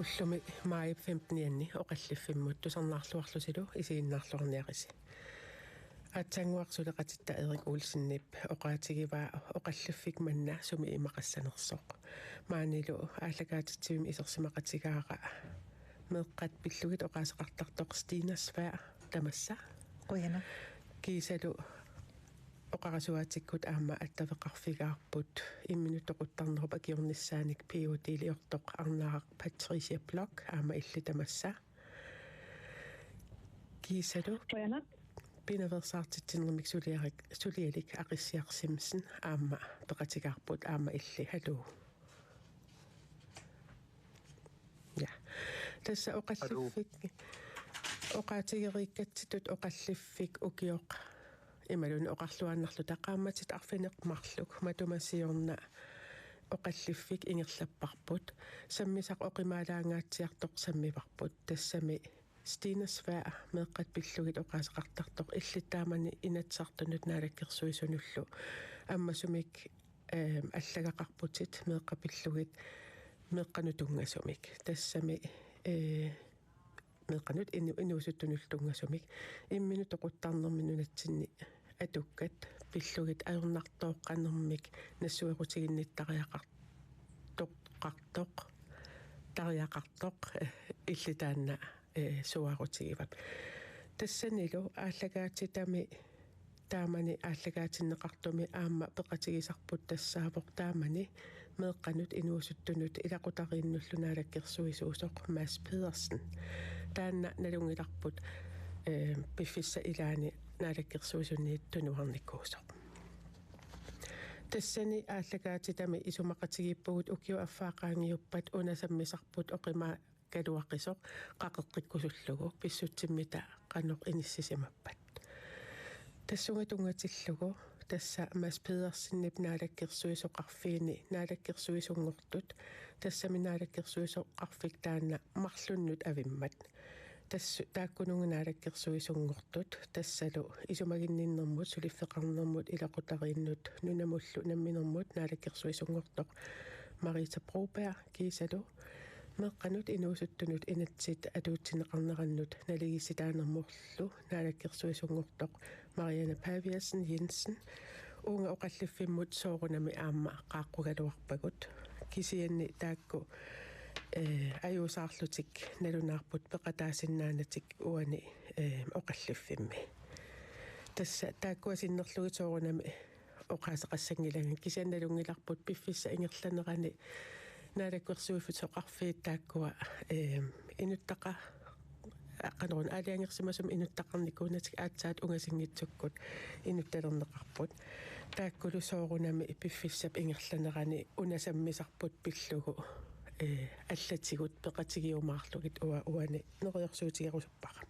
Ullumi mai 15 oqalliffimmut tusarnaarluarlusilu isiinnaarluarniarisi. Atsanguarsuleqatitta Erik Olsen-nip oqaatigivaa oqalliffik manna sumi imaqassanersoq. Maanilu ааллагаатитсивим исерсимақатигааqa meeqqat pillugit oqaaseqartartoq Stina Svær tamassa. Qoyana. Kiisalu oqarasuatikkut aamma attaveqarfigaarput imminutoquttarnerup akiornissaanik PhD-liortoq arnaaq Patricia Block aamma illitamassa. Kiisalu Qoyana. Pineversaartitsinnermik sulialik aqissiarsimsen aamma peqatigaarput aamma illi halu. Ja. Tässä oqalliffik oqaatigeriikkatsitut oqalliffik ukioq imalun oqarluannarlu taqaammatit arfineqmarluk matumassiorna oqalliffik ingerlapparput sammisaq oqimaalaangaatsiartoq sammivarput tassami Stina Svær meeqqat pillugit oqaaseqartartoq illittaamani inatsartunut naalakkersuisunullu ammasumik allagaqarputit meeqqa pillugit meeqqanutungasumik tassami meeqqanut inuusuttunultungasumik imminut oquttarnerminunatsinni atukkat pillugit ajornartooqqanermik nassuerutiginnittariaqartoq tariaqartoq illitaanna suarutigivat tassanilu ааллагаатитами таамани ааллагаатиннеқартуми аама пеқатигисарпут тассаавоқ таамани меэққанут инуусуттунут илақутарииннуллунаалаккерсуисуусоқ Mads Pedersen таанна налунгиларпут пиффисса илаани наалаккерсуисунниит тунуарниккуусоқ тассани ааллагаатитами исумақатигиппугут укиу аффаақаангиуппат унасаммисарпут оқима калуаққисоқ қақеққиккусуллугу писсутсиммита қаноқ иниссисимаппат тассунгатунгатиллугу тасса Mads Pedersen наалаккерсуисоқарфиини наалаккерсуисунгортут тассами наалаккерсуисоқарфик таанна марлуннут авиммат тассу тааккунунга наалаккерсуисунгортут тассалу исумагинниннэрмут сулиффеқарнэрмут илақутарииннут нунамуллу намминэрмут наалаккерсуисунгортоқ Marita Broberg кисалу meeqqanut inuusuttunut inatsit atuutsinneqarnerannut naligissitaanermorlu naalakkersuisungortoq Marianne Paviasen Jensen unga oqalliffimmut soorunami aamma qaaqqugaluarpagut kisianni taakku ajuusaarlutik nalunaarput peqataasinnaanatik uani oqalliffimmi tassa taakkuasinnerlugit soorunami oqaaseqassangilangin kisiannalungilarput piffissa ingerlanerani наалаккерсуиффутоқарфиит тааккуа инуттақа аққанерун аалиангерсимасум инуттақарникуунатик аатсаат унгасингитсуккут инутталернеқарпут тааккулу соорунами пиффиссап ингерланерани унасаммисарпут пиллугу аллатигут пеқатигиумаарлугит уани нериорсуутигерусуппара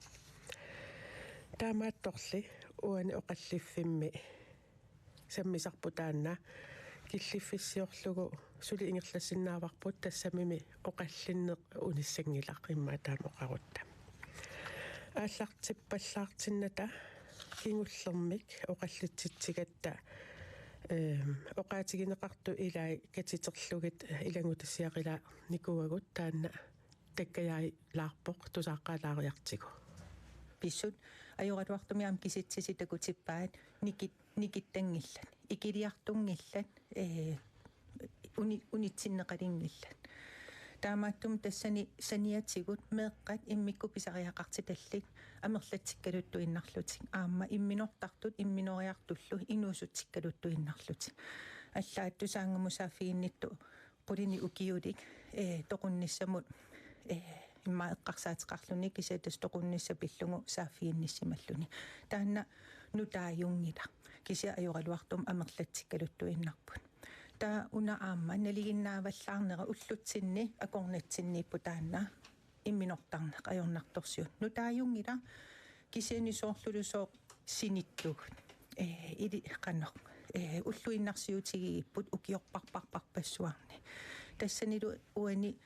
таамаатторли уани оқаллиффимми саммисарпутаанна киллиффиссиорлугу сули ингерлассиннааварпут тассамими оқаллиннеқ униссангилақ иммаатаамоқарутта ааллартиппаллаартинната кингуллермик оқаллитситсигатта оқаатигинеқарту илай катитерлугит илангутассиақила никуагут таанна таккаяи лаарпоқ тусааққалаариартигу писсут ajoratuartumiam kisitsisikutippaat nikittangillat ikiliartungillat unitsinneqalingillat таамааттум тассани саниатсигут меэккат иммикку писариақартиталлик амерлатсиккалуттуиннарлутик аама имминортартут имминориартуллу инуусутсиккалуттуиннарлутик аллааттусаангамусаафигиннитту qulini ukiulik toqunnissamut imma eqqarsaatiqarluni kisatas toqunnissapillungu saafiinnissimalluni taanna nutaajungila kisia ajuraluartum amerlatsikkaluttuinnarput taa una aamma naliginnaavallaarnera ullutsinni akornatsinniippu taanna imminortarneq ajornartorsiut nutaajungila kisianisoorlulusoo sinittugut ili qannoq уллуиннарсиутигииппут укиорпарпарпассуарни тассанилу уани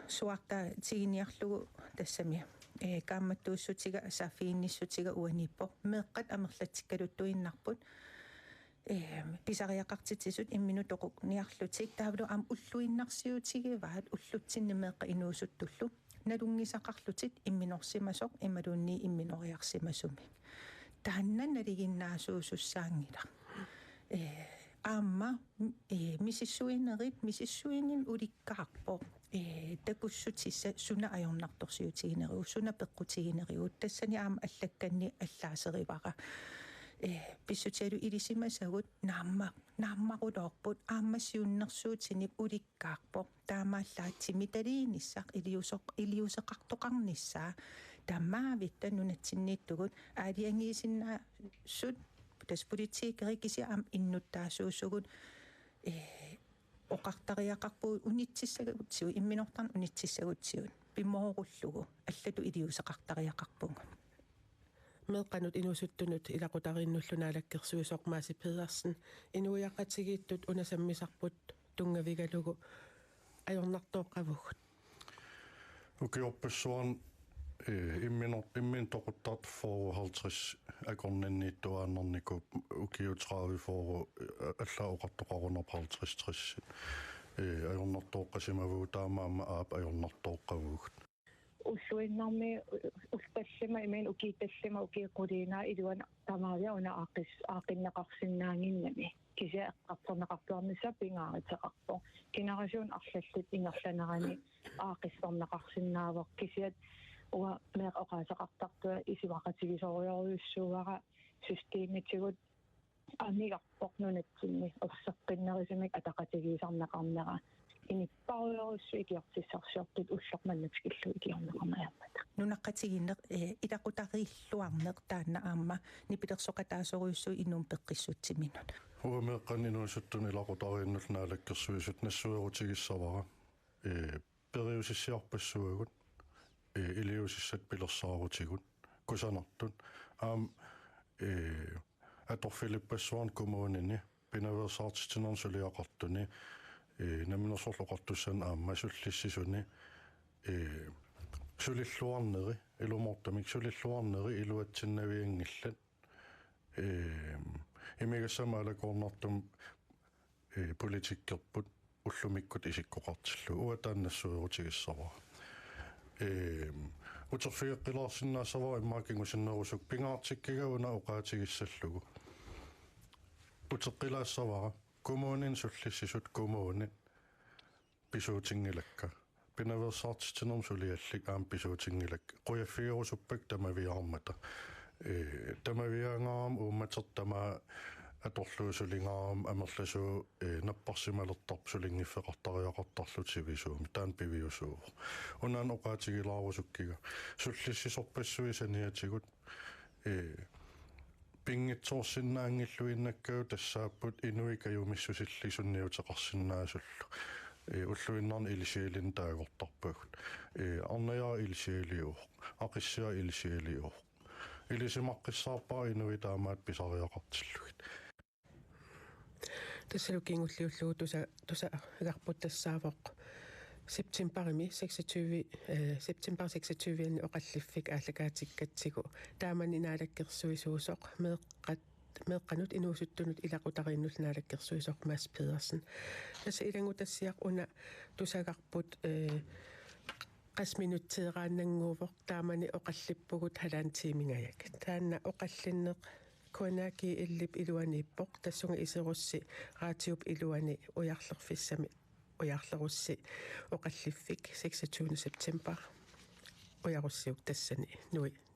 суарта тигиниарлугу тассами каамматтууссутига саафиинниссутига уаниппо меэккат амерлатиккалуттуиннарпут писариақартитсисут имминутоқук ниарлутик таавлу аам уллуиннарсиутигиваат уллутсиннемеэққа инуусуттуллу налунгисақарлутит имминорсимасоқ ималуунни имминориарсимасуми таанна налигиннаасуусуссаангила аама мисиссуинин уликкаарпо такуссутисса суна ajornartorsiutigинериу суна пеққутигинериу тассани аама аллакканни аллаасеривара писсутиалу илисимасагут нааммарулоорпут аамассиуннэрсуутинип уликкаарпо таамааллаатсими талииниссақ илиусеқартоқарниссаа тамаавитта нунатсиннииттугут аалиангиисиннаа сут тас политикери киси аам иннуттаасуусугут оқартариақарпуу унитсиссагутсиу имминортарн унитсиссагутсиут пиммооруллугу аллату илиусеқартариақарпугу меэққанут инусуттунут илақутарииннуллунаалаккерсуисоқ Мааси Педерсен инуиақатигииттут унасаммисарпут тунгавигалугу ajornartooqqavugut укиорпассуан иммин тоқуттарт фору 50 акорниннииттуааннэрникуп укиутраави фору аллаоқартоқарунер 50 ajornartooqqasimavuu таамаама аап ajornartooqqavugut уллуиннарми улпаллима имин укииталлима укиэққулиинаа илуан тамаавиауна аақиннеқарсинаангиннами кися эққарторнеқартуарниса пингааритеқарпо генерасиун арлаллут ингерланерани аақиссорнеқарсинаавоқ кисиат уа меэ оқаасеқартартуа исивақатигисориориуссууара систематигут аннигарпорнунатсинни орсеққиннерисимик атақатигисарнеқарнера иниппаруйоруссу икиортиссарсиортут уллорманнапскиллу икиорнеқарнаярпата нунаққатигиннеқ илақутарииллуарнеқ таанна аама нипилерсоқатаасориуссу инуум пеққиссутсиминут уумеэққанинуисуттун илақутарииннул наалаккерсуисут нассуерутигиссавара периусиссиарпассуагут илиусиссат пилерсаарутигут кусанартут аам аторфилиппассуарн коммуунини пинаверсаартитинерн сулиақартуни наминерсорлоқартуссан аама суллиссисуни сулиллуарнери илумортамик сулиллуарнери илуатсиннавиангиллат имигассамаалакорнартум политиккерпут уллумиккут исиккоқартиллу уатааннассуерутигиссавара утерфиэққилаарсиннаассавара иммаакингусиннерусук пингаартиккигауна оқаатигиссаллугу утеққилаассавара коммуунин суллиссисут коммуунит писуутингилакка пинаверсаартитинерм сулиаллик аам писуутингилак қуяффиорусуппак тамавиармата тамавиангаарам уумматертама аторлуусулингаарам амерласуу наппарсималертарп сулингиффеқартариақартарлутивисууми таан пивиусуу унаан оқаатигилаарусуккига суллиссисорпассуисаниатигут пингитсоорсиннаангиллуиннаккау тассааппут инуикаюмиссусиллисунниутеқарсинаасуллу уллуиннарни илисиилин таагортарпагут арнаяа илисиилиух ақиссиа илисиилиух илисимаққиссаарпаа инуи таамаат писариақартиллугит тассалукингуллиуллугу туса агарпут тассаавоқ септембарими 26 септембар 26-ни оқаллиффик ааллакаатиккатсигу таамани наалаккерсуисуусоқ меэққанут инуусуттунут илақутарииннулнаалаккерсуисоқ Мааси Педерсен тасса илангутассиақ уна тусагарпут qasminutteeraannanguuvoq taamani oqallippugut halaantiimingajak taanna oqallinneq kuanaaki illip iluaniippoq tassunga iserussi raatiup iluani ujarlerfissami ujarlerussi oqalliffik 26. september ujarussiuk tassani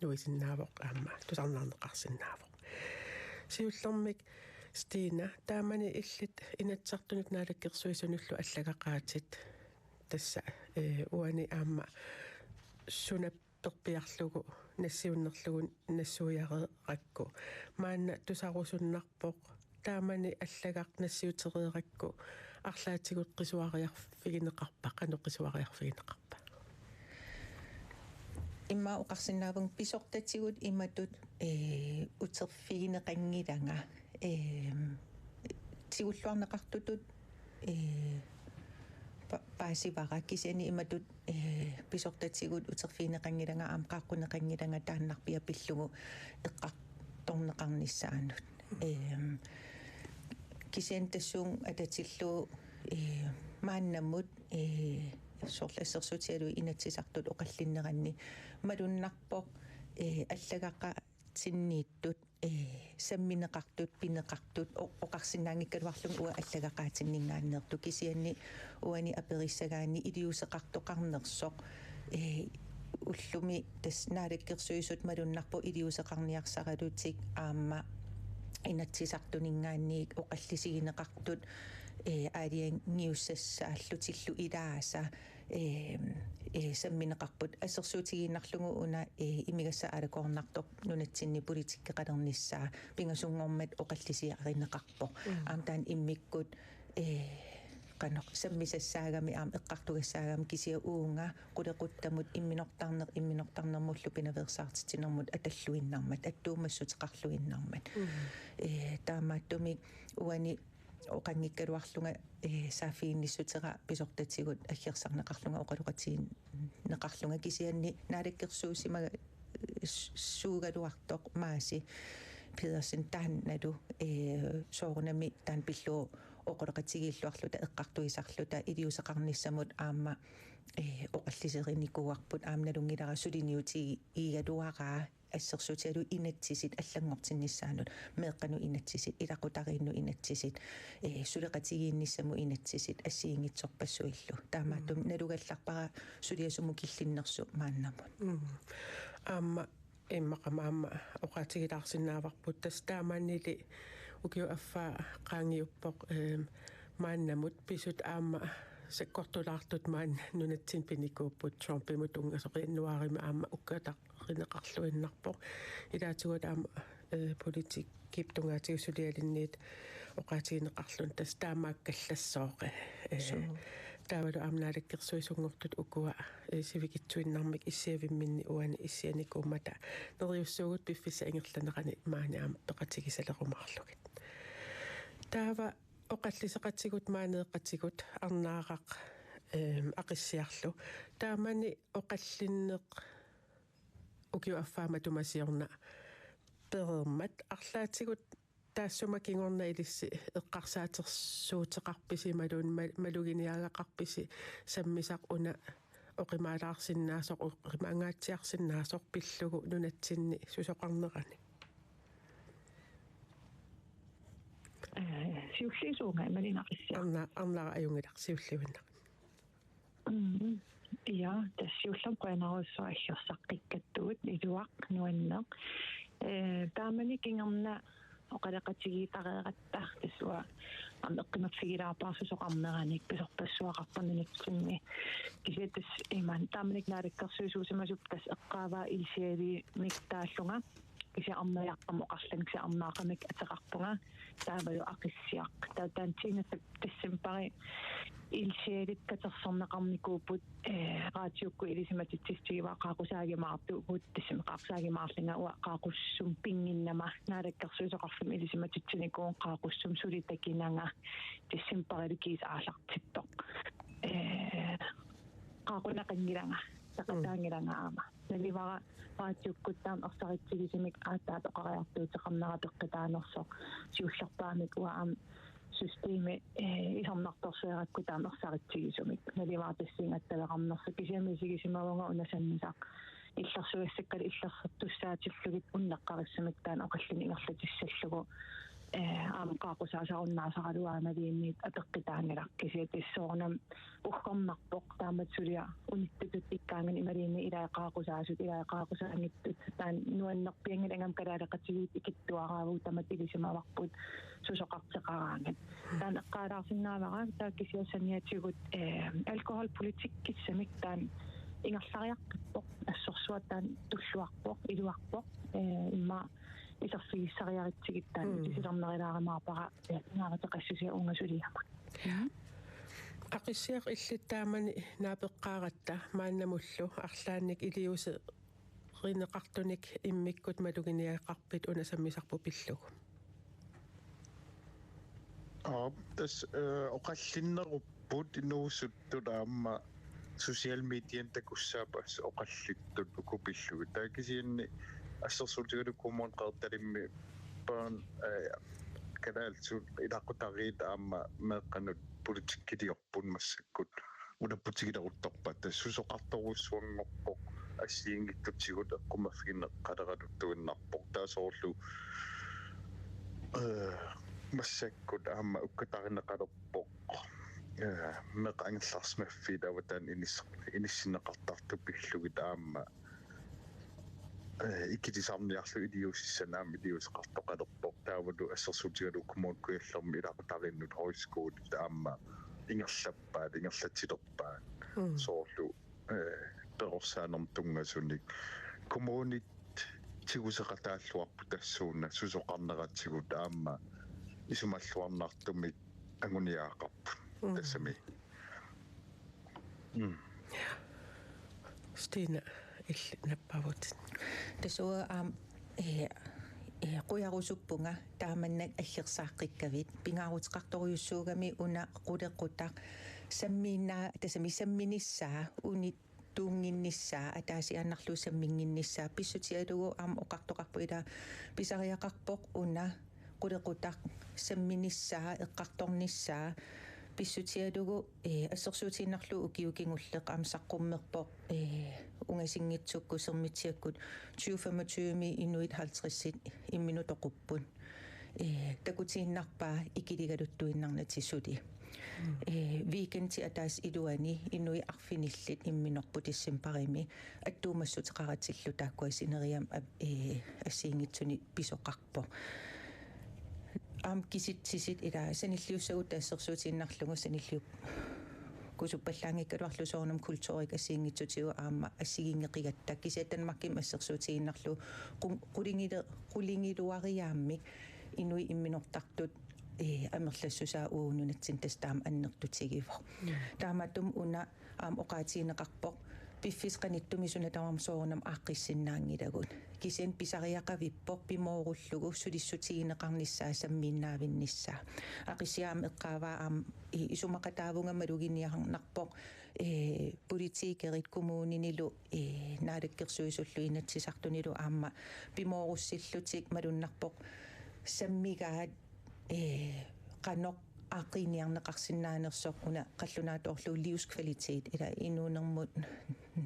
nuisinnaavoq aamma tusarnaarneqarsinnaavoq siullermik Stina taamani illit inatsartunut naalakkersuisunullu allagaqaatit тасса уани аама сунапперпиарлугу нассиуннерлугун нассуяреэқакку маанна тусарусуннарпоқ таамани аллагақ нассиутереэқакку арлаатигут қисуариарфигинеқарпа қанеққисуариарфигинеқарпа имма оқарсинаавун писортатигут иматут утерфигинеқангиланга тигуллуарнеқартутут паасивара кисиани иматут писортатсигут утерфиинеқангиланга аам қааққунеқангиланга тааннарпиа пиллугу эққарторнеқарниссаанут кисиан тассуун ататиллуу мааннаммут сорлассерсутиалу инатсисартут оқаллиннеранни малуннарпоқ аллагаqa синнииттут самминеқартут пинеқартут оқарсинаангиккалуарлун уа аллагақаатиннингааннеэрту кисианни уани апериссагаани илиусеқартоқарнерсоқ уллуми тас наалаккерсуисут малуннарпо илиусеқарниарсаралутик аама инатсисартунингаанниик оқаллисигинеқартут аалиан ньюссассааллутиллу илааса самминеқарпут ассерсуутигииннарлугу уна имигасса алакорнартоқ нунатсинни политиккеқалерниссаа пингасунгормат оқаллисиаринеқарпо аамтаан иммиккут qanoq sammisassаагами аам эққартугассаагами кисиа уунга қулеқуттамут имминортарнермуллу пинаверсаартитинермут аталлуиннармат аттуумассутеқарлуиннармат таамааттуми уани оқангиккалуарлунга саафиинниссутера писортатсигут аггерсарнеқарлунга оқалуқатигин неқарлунга кисианни наалаккерсуусимага суугалуартоқ maaси Pedersen таанналу соорнами таан пиллуу оқолеқатигииллуарлута эққартуисарлута илиусеқарниссамут аама оқаллисеринникуарпут аамналунгилара сулиниути иигалуараа ассерсутиалу инатсисит аллангортиннissaанут меэққану инатсисит илақутариинну инатсисит сулеқатигиинниссаму инатсисит ассиингитсорпассуиллу таамааттум налугалларпара сулиасуму киллиннерсу мааннамут аама иммақамаама оқатигилаарсинааварпут тастаамааннили укиу аффаа qaangiuppoq мааннамут писут аама саккортулаартут маан нунатсин пиникууппут Trumpимут унгасоқииннуарима аама уккатақринеқарлуиннарпоқ илаатигут аама политик киптунгаатигусулиалинниит оқаатигинеқарлун тастаамааккаллассооқе таавалу аамнаалаккерсуисунгортут укуа сивикитсуиннармик иссиавимминни уани иссианикуумата нериуссуугут пиффиса ингерланерани маани аама пеқатигисалерумарлугит таава оқаллисеқатсигут маанеэқатсигут арнаарaq ақиссиарлу таамани оқаллиннеқ укиу аффаама тумасиорна перермат арлаатигут таассума кингорна илисси эққарсаатерсуутеқарписи малуун малугиниагақарписи саммисақ уна оқимаалаарсиннаасоқ оқимаангаатсиарсиннаасоқ пиллугу нунатсинни сусоқарнерани сиуллисуунга малинақиссаа арнара аюнгиларсиулливиннақ ja тассиуллам qanarussu аггерсаққиккаттугут илуақ нуаннеқ таамани кингерна оқалеқатигиитареераттар тассуа амеққиматфигилаарпаарсусоқарнераник писорпассуақарпаннатсинни кисиатас иман тааманик наалаккерсуусумасуп тас эққааваа илсиали миктааллунга кися амнаярпам оқарланкса амнаақамик атеқарпунга таавалу ақиссиақ таатаантиинасак тассимпари илсиалит катерсорнеқарникуупут раатиукку илисиматитсистигиваа qaaqusaagimaartu uut тассимеқарсаагимаарлинга уа qaaqуссум пингиннама наалаккерсуусоқарфим илисиматитсиникуун qaaqуссум сулитакинага тассимпариликис аалартиттоқ qaaqunaqanngilanga тақатаангилангаама наливара раатиуккуттаам арсаритсигисимик аатаат оқариартуутеқарнера пеққитаанерсоқ сиуллерпаамик уаам системи исарнарторсуеракку таам арсаритсигисумик наливара тассингатталеқарнерса кисиамисигисимавунга унасаннисақ иллерсуассаккали иллерсертуссаатиллугит уннеққариссамик таан оқаллини ингерлатиссаллугу аамqaaqusaasarunnaasaqaluaanaliinniit apeqqitaangalaqkisiat issoornam uqqornarpoq taamatsulia unittutut ikkaangan imaliinni ilaaqaaqusaasut ilaaqaaqusaangittut taan nuannerpiangalangam kalaaleqatigiit ikittuaraavu tamat ilisimavarput susoqarteqaraangan taan eqqaalaarsinnaavara taakkisiassaniatigut alkoholpolitik kissamik taan ingerlariaqqippoq assorsuat taan tulluarpoq iluarpoq imma исерфигиссариаритсигиттаан исилернерилааримаапара нааратеқассуси унгасулиама ақиссиақ иллиттаамани наапеққааратта мааннамуллу арлаанник илиусе ринеқартуник иммиккут малугиниақарпит унасаммисарпу пиллугу тас оқаллиннеруппут инуусуттут аама социал медиан такуссаапас оқаллиттут укупиллугу таакисианни ассерсултигулуккумуун qaartalimmi paan kanaalsuut ilaqutariit aamma meeqqanut politikkiliorpun massakkut unapputigileruttorpat tassusoqartorussuangorpoq ассиингиттутсигут эққумаффигинеққалератуттуиннарпоқ таасоорлу массаккут аама уккатаринеқалерпоқ меқангерларсмаффи таватаан иниссинеқартарту пиллуги таама иккитисарниарлу илиусиссанаам илиусеқартоқалерпоқ таавалу ассерсуутигалу коммуункуяллерми илақутариннут хойскуут таама ингерлаппаат ингерлатилерпаат соорлу перорсаанерм тунгасуник коммуунит тигусеқатааллуарпу тассууна сусоқарнератсигут аама исумаллуарнаартумик агуниаақарпу тассами Stina илли наппавут тасуа qujarusuppunga taamannak аллерсааққиккавит пингаарутеқарторюссуугами уна qulеққутақ самминаа тасами самминиссаа унит тунгинниссаа атаасианнарлу саммингинниссаа писсутиалугу аама оқартоқарпу ила писариақарпоқ уна qulеққутақ самминиссаа эққарторниссаа писсутиалугу ассерсуутииннарлу укиукингуллеқ амсаққуммерпоқ унгасингитсукку сермитсиаккут 2025ми инуит 50-сит имминутоқуппун такутииннарпаа икилигалуттуиннарнатиссули weekend атаас илуани инуи арфиниллит имминорпу тиссимпарими аттуумассутеқаратиллу тааккуасинериам ассиингитсуни писоқарпо ам киситсисит ила саниллиуссагут таассерсуутииннарлугу саниллиу кусуппаллаангиккалуарлу соорнам культурик ассиингитсутигу аама ассигингеқигатта кисиаттанмарким ассерсуутииннарлу qulingilуариаамми инуи имминортартут амерлассусаа уунунатсин тастаам аннертутигиво тааматум уна аам оқаатиинеқарпоқ пиффисқаниттуми сунатаварм соорнам ааққиссиннаангилагут кисен писариақавиппоқ пимооруллугу сулиссутигинеқарниссаа саммииннаавинниссаа ақиссиаам эққааваа аам исумақатаавунга малугиниарнарпоқ политикерит коммуунинилу наалаккерсуисуллу инатсисартунилу аама пимооруссиллутик малуннарпоқ саммигаат qanoq aqiniarneqarsinnaanерсоқ уна қаллунааторлу livskvalitet ила инуунермут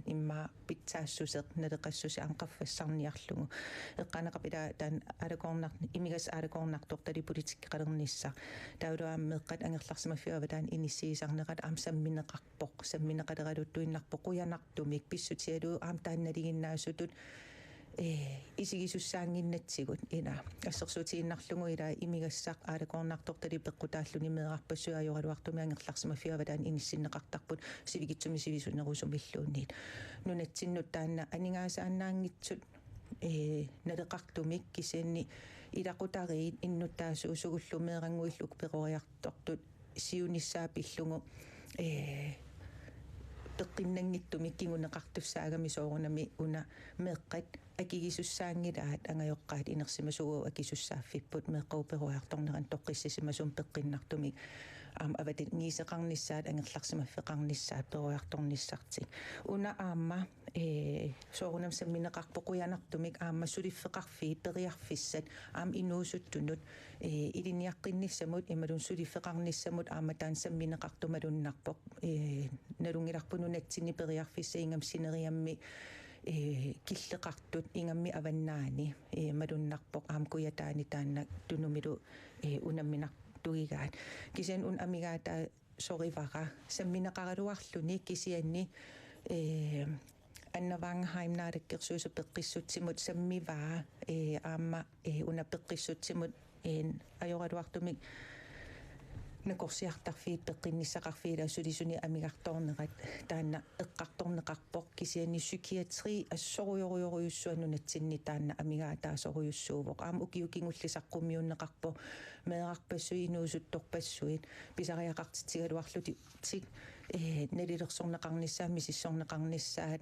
имма питсаассусеқ налеқассуси анқаффассарниарлугу эққанеқапила таан алакорнар имигас алакорнартортали политиккеқалернisса таулуааммеққат ангерларсимаффиава таан иниссиисарнеқат аам самминеқарпоқ самминеқалералуттуиннарпоқ қуянартумик писсутиалу аам таанналигиннаасутут исигисуссаангиннатсигут ила ассерсуутииннарлугу ила имигассақ аалакорнартортали пеққутааллуни меэқарпассуаажоралуартуми ангерларсимаффиава таан иниссиннеқартарпут сивигитсуми сивисунерусумиллуунниит нунатсиннут таанна анингаасааннаангитсут налеқартумик кисианни илақутариит иннуттаасуусугуллу меэрангуиллук перориартортут сиуниссаа пиллугу пеққиннангиттумик кигунеқартуссаагами соорунами уна меэққат акигисуссаангилаат ангайоққаат инерсимасугу акисуссааффиппут меэққауперуарторнеран тоққиссисимасум пеққиннартумик аам аватит нисеқарниссаат ангерларсимаффеқарниссаат перуарторниссартик уна аама соорунам самминеқарпо қуянартумик аама сулиффеқарфиит периарфиссат аам инуусуттунут илиниаққинниссамут ималун сулиффеқарниссамут аама таан самминеқартумалуннарпоқ налунгиларпунунатсини периарфисса ингам синериамми киллеқартут ингамми аваннаани малуннарпоқ аам куятаани таанна тунумилу унамминартуигаат кисиан ун амигаата соривара самминеқаралуарлуни кисианни аннавангхайм наалаккерсуусу пеққиссутсимут саммиваа аама уна пеққиссутсимут ajoralуартумик накорсиартарфиит пеққинниссақарфиила сулисуни амигарторнерат таанна эққарторнеқарпоқ кисиани psykiatri ассоруйоруйоруйуссуанунатсинни таанна амигаатаасоруйуссуувоқ аама укиукингуллисаққумиуннеқарпо меэрарпассуи инуусутторпассуит писариақартитигалуарлути тик налилерсорнеқарниссаа мисиссорнеқарниссаат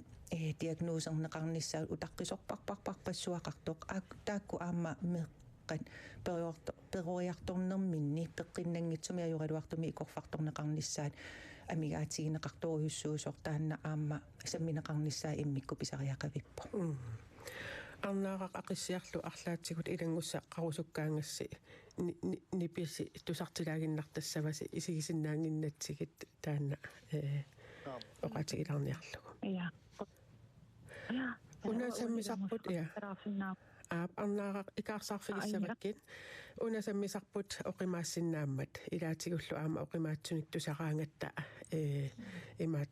диагнозернеқарниссаат утаққисорпарпарпассуақартоқ таакку аама меққат перориарторнерминни пеққиннангитсуми ajoralуартуми икорфарторнеқарниссаат амигаатигинеқарторуйуссуусоор таанна аама самминеқарниссаа иммикку писариақавиппо арнаақақ ақиссиарлу арлаатсигут илангусса қарусуккаангасси ниписи тусартилаагиннартассаваси исигисиннаангиннатсигит таанна оқатигиларниарлугу Ja. унасаммисарпут я арнаақақ икаарсаарфигиссаваккит унасаммисарпут оқимаассиннааммат илаатигуллу аама оқимаатсуник тусараангатта имаат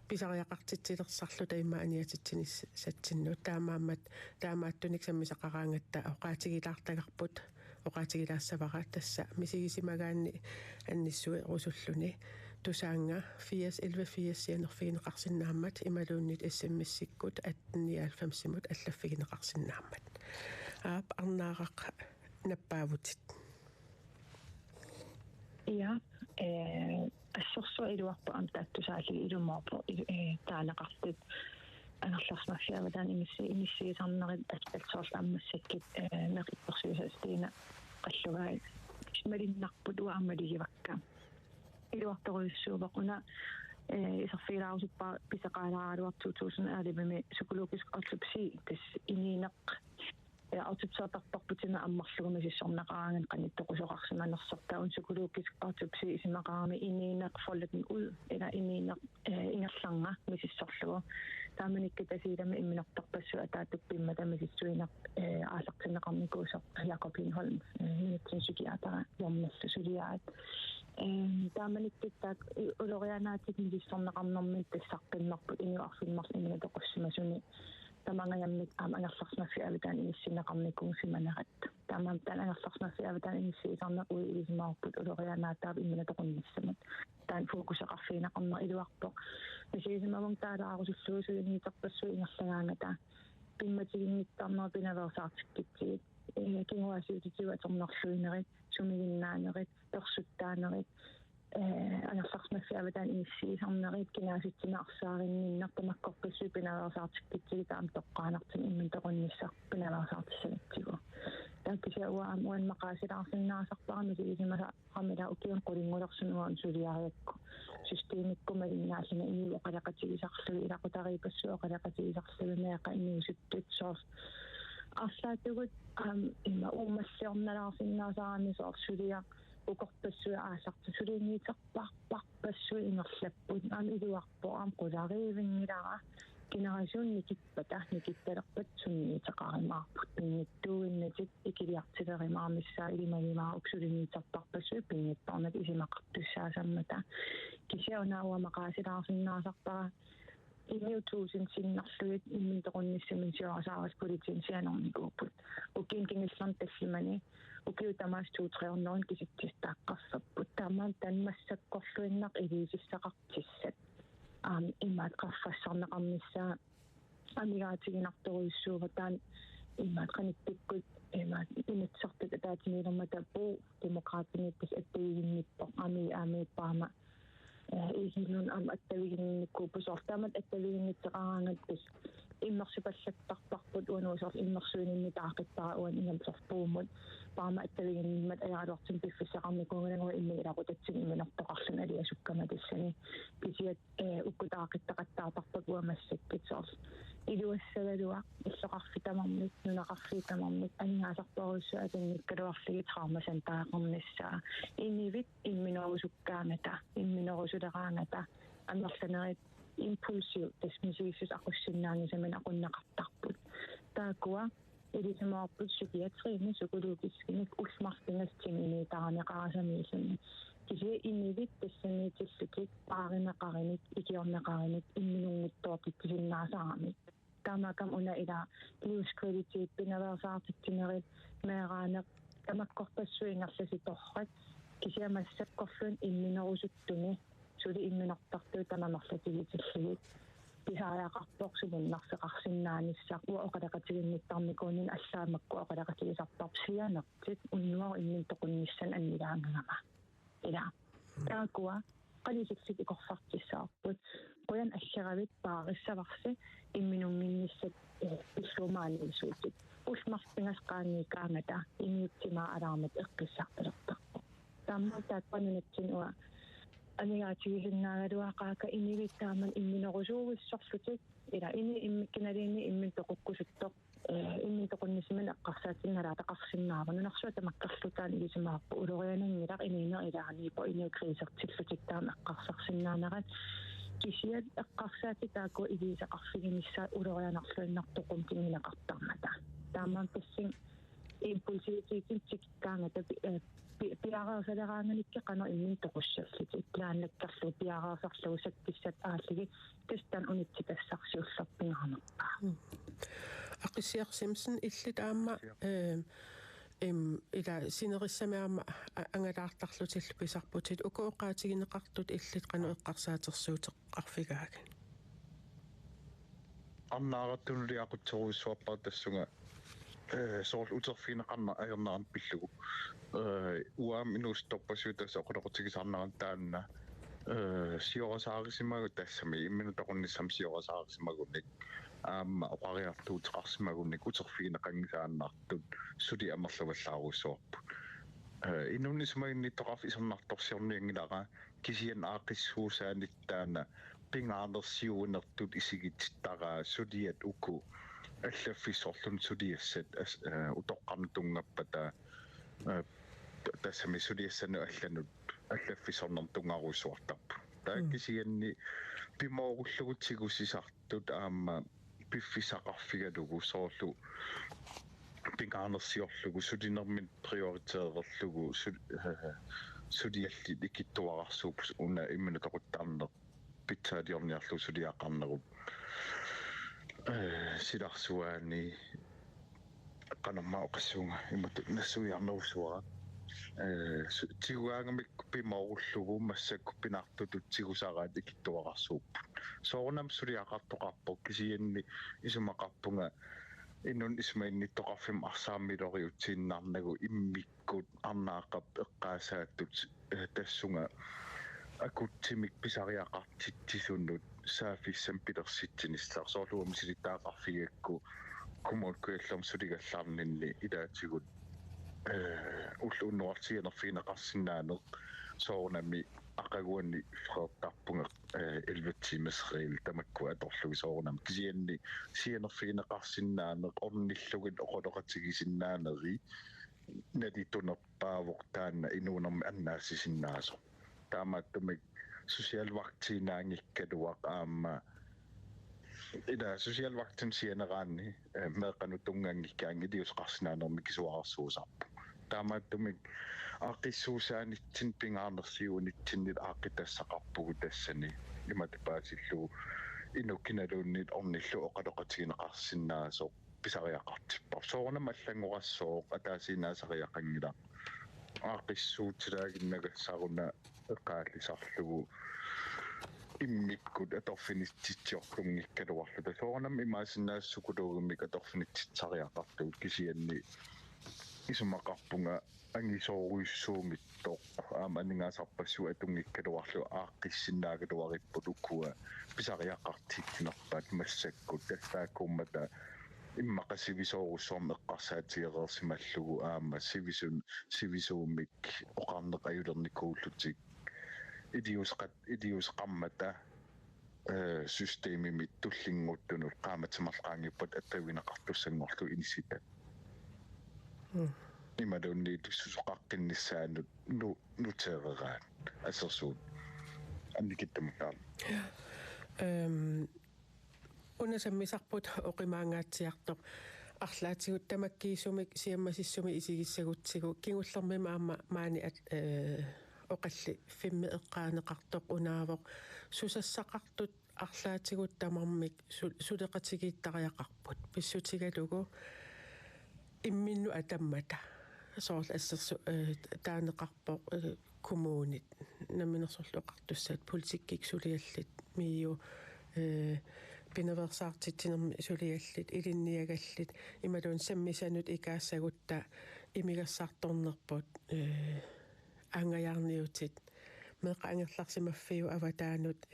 писариақартитсилерсарлу таимма аниатитсинис сатсиннут таамааттуник саммисақараангатта оқаатигилаартагарпут оқаатигилаассавара тасса мисигисимагаанни анниссуи русуллуни тусаанга 11 сианерфигинеқарсинааммат ималууннит смссиккут 1895-симут аллаффигинеқарсинааммат аап арнаақақ наппаавутит Ja, ассорсуа илуарпа амтааттусаали илумаапо таанеқартит анерларсмаффиавалаан иниссиисарнерит аспалтсоорлу аммассаккит меқипперсуисастиина қаллугаа малиннарпут уаамалигивакка илуарторуйуссуувақуна исерфилаарусуппа писақаалааралуар 2011 psykologisk autopsi тас ининеқ autopsiatарпарпутина аммарлугуми сиссорнақаанган қаниттоқусоқарсиманерсертаун psykologisk autopsi исимақарами ининеқ фоллатн уд эла ининеқ ингерларнга мисиссорлугу тааманикка тасилами имминортарпассу атаатуппимма тамисиссуинеқ аалертинеқарникуусо Jakob Lindholm медицинсукиатара яммаллу сулиаат тааманиккиттаак улорианаатик мисиссорнеқарнэрмит тассарпиннарпут иниуарфиннарс иминатоқуссимасуни тамангаяммик амангерларснаффиавитаан иниссинеқарникуусиманерат таамаам таанангерларснаффиавитаан иниссиисарнеқ уи илисмаарпут улорианаатаап иминатоқунниссамат таан фокусеқарфиинеқарнер илуарпоқ мисигисимавун таалаарусуллуусуинниитерпассуи ингерлагаангата пимматигинниттарнер пинаверсаартиккитсигит кингуасиутитигуатернерлуинерит сумигиннаанерит персуттаанерит анерларснаффиаватаан иниссиисарнерит кинааситсинаарсааринниннар тамаккорпассуи пинаверсаартиккитсигит таам тоққаанартин имминтоқунниссар пинаверсаартиссалатсигу тааккися уаам уанмақаасилаарсиннаасарпарами сигисимаса qamila ukiun qulingullersunuun suliariakku systeemikkumal innaallina iu oqalaqatigisarluu ilaqutariipassu oqalaqatigisarluu meaqa inuusuttut soor арлаатугут има ууммассиорналаарсиннаасаарами соор сулиа укорпассуи аасарту сулиниитерпарпарпассуи ингерлаппут аам илуарпо аам qulaariivingilара генерасиун никиппата никиппалерпат сунниитеқаримаарпут пингиттууиннатик икилиартилеримаамиссаа илимагимаа уксулиниитерпарпассуи пингиттарнат исимақартуссаасаммата кисиунауамақаасилаарсиннаасартара имиутуусин синнарлуит имминтоқунниссамин сиорасаарас политин сианорникууппут укин кингиллан таллимани укиутамаас туутреорнерин киситтистааққарфаппут таамаан танмассаккорлуиннақ илиисиссақартиссат имаат qaffassorneqarnissaa амигаатигинарторуйссууватаан имаат qanikpikkut имаат инатсартат атаатинилэрмата пуу демократинниттас аттавигинниппо аамииппаама игинун аттавигинниккуупусортаамат аттавигиннитсеқараангаттас иммерсипаллаттарпарпут уануусоор иммерсуининни таақиттара уан ингамсорпуумут паама аттавигиннимат аjaалуартин пиффисеқарникуунгангуа иммигилақутатсин иминартоқарлун алиасуккама тассани кисиат уккутаақиттақаттаатарпут уамассаккитсоор илуассагалуа иллоқарфитамармит нунақарфитамармит анингаасарпоруссу атанниккалуарлигит хаамасан таақарниссаа иннивит имминорусуккаангата имминорусулераангата амерланерит impulsiv desmisiisus aqussinnaangisamin aqunnaqartarput taakua elisamaarput psykiatriinni psykologiskinik ulmartingassingini taraneqarasamiisunni kisi innivit tassaniitillukik paarinaqarinik ikiornaqarinik imminungittoortikkisinnaasaaramik taamakam una ila livskvalitet pinaversaartittinerit meeraaneq tamakkorpassuingerlasitorrat kisiamassakkorlun imminerusuttuni suli imminortartuu tamamerlatigitillugit писариақарпорсулуннарсеқарсиннаанissaq уа оқалақатигинниттарникуунин аллаамакку оқалақатигисартарпсианерtit уннуар имминтоқунниссан аннилаангама ила таакуа қалисиксит икорфартиссаарпут қуян аллеравит паариссаварси имминунгинниссат пиллумаалисуутит улмарпингасқаанникаангата имиуттимаа алаармат эққиссарталертарпу тааммаатааққанунатсин уа анигатигисиннаагалуақаака инивиттааман имминерусуугиссорлутик ила ини иммиккиналиинни имминтоқуккусуттоқ inni toqunnisman eqqarsaatinnaraa taqarsinnaarunu narsuа tamakkarlutaan ilisumаарpu ulorianangilaq iniina ilaaniipo iniukriisertillutiktaam eqqarsarsinnaanarat kisiat eqqarsaati taako ilisaqarfiginissaa ulorianarluinnartoqum tinginaqartarmata taammaan tassin impulsiivitiitin tikkaangata piaraasalaраанганикки qano immin toqussallit iklaannakkarlu piaraasarlu sakkissat ааллиги тастан унитсипассарсиулларпингаамерпаа ақиссиарсимсен илlit аама ила синерissамиарма ангалаартарлутиллу писарпутит укооqaатигинеқартут илlit qano эққарсаатерсуутеққарфигааган аннааратtunuliaqutsoruissuarpaa tassunga soorl uterfiineqarna ajernaarn pillugu uaam inuustopпасуутас оқулоқутигисарнаран таанна сиорасаарисимагу тассами имминутоқунниссам сиорасаарисимагунник аама оқариартуутеқарсимагунник утерфиинеқангисааннартут сули амерлаваллааруссуарпу инуннисмагинниттоқарф исернарторсиорниангилара кисиан аақиссуусааниттаана пингаанерсиуинертут исигиттараа сулиат уку аллаффисорлун сулиассат утоққарнутунгаппата тассами сулиассану алланут аллаффисорнер тунгаруссуартарпу тааккисианни пимооруллугутсигусисартут аама пиффисақарфигалугу соорлу пингаанерсиорлугу сулинермит приоритеерерлугу сулиалли икиттуарарсууп уна имминутоқуттаарнер питсаадиорниарлу сулиақарнеруп силарсуаани qanamma oqassuunga imut nassuiarnerussuara tiguaangamik pimorullugu massakku pinartutut tigusaraat ikittuararsuup soornam suliaqartoqarpo kisianni isumaqarpunga innun ismainnittоqarfim arsaamilori utsiinnarnagu immikkut arnaaqap eqqaasaattut tassunga akutsimik pisariaqartitsisunnut saafissam pilersitsinissar soorluum silittaaqarfigakku kumolkuallam suligallarninni ilaatigut уллууннуартианерфинеқарсинаане соорнами ақагуанни фреэттарпунга 11 тимасрил тамакку аторлуги соорнам кисианни сианерфинеқарсинаане орниллугит оқолоқатигисиннаанери надитунерпаавоқ таана инуунерми аннаассисиннаасо таамааттумик сусиалвактинаангиккалуақ аама ida sosiaalvaktin sieneraanni meeqanutungaangikkaangi diusqarsinaanermi kisuarsuusarpu taamaattumik aaqissuusaanitsin pingaarnersiuunitsinit aaqitassaqarpugu tassani imatipaasillu inukinaluunnit ornillu oqaloqatigineqarsinnaaso pisariaqartippa soornam allangorassoq ataasinaasariaqangila aaqissuutilaaginnagassaruna eqqaallisarlugu immikkut atorfinittitsiorlungikkaluarluta soornam imaasinaassukuluugimmik atorfinittsariaqartuut kisianni isumaqarpunga angisooruissuumittoq aama aningaasarpassu atungikkaluarlu aaqqissinnaagaluaripput ukkua pisariaqartiikkinerpaat massakkut tastaakkummata иммақасивисоорусsorm эққарсаатигеерсималлугу аама сивисууммик оқарнеқаюлерникууллутик идиусқаммата системимит туллингуттунут qaamatimарлаангиппат аттавинеқартуссангорлу инисита имадунни туссуқаққиннссаанут нутерераат ассерсуут анникиттамутаал унасаммисарпут оқимаангаатсиартоқ арлаатигут тамаккиисумик сиаммасиссуми исигиссагутсигу кигуллермима аама маани оқалли фимми эққаанеқартоқ унаавоқ сусассақартут арлаатигут тамармик сулеқатигииттариақарпут писсутигалугу имминну атаммата соорл ассерсу таанеқарпоқ коммуунит наминерсорлу эқартуссаат политиккик сулиаллит миу пиневерсаартитсинерми сулиаллит илинниагаллит ималуун саммисанут икаассагутта имигассаарторнерпут ангаяарниутит меқаангерларсимаффиу аватаанут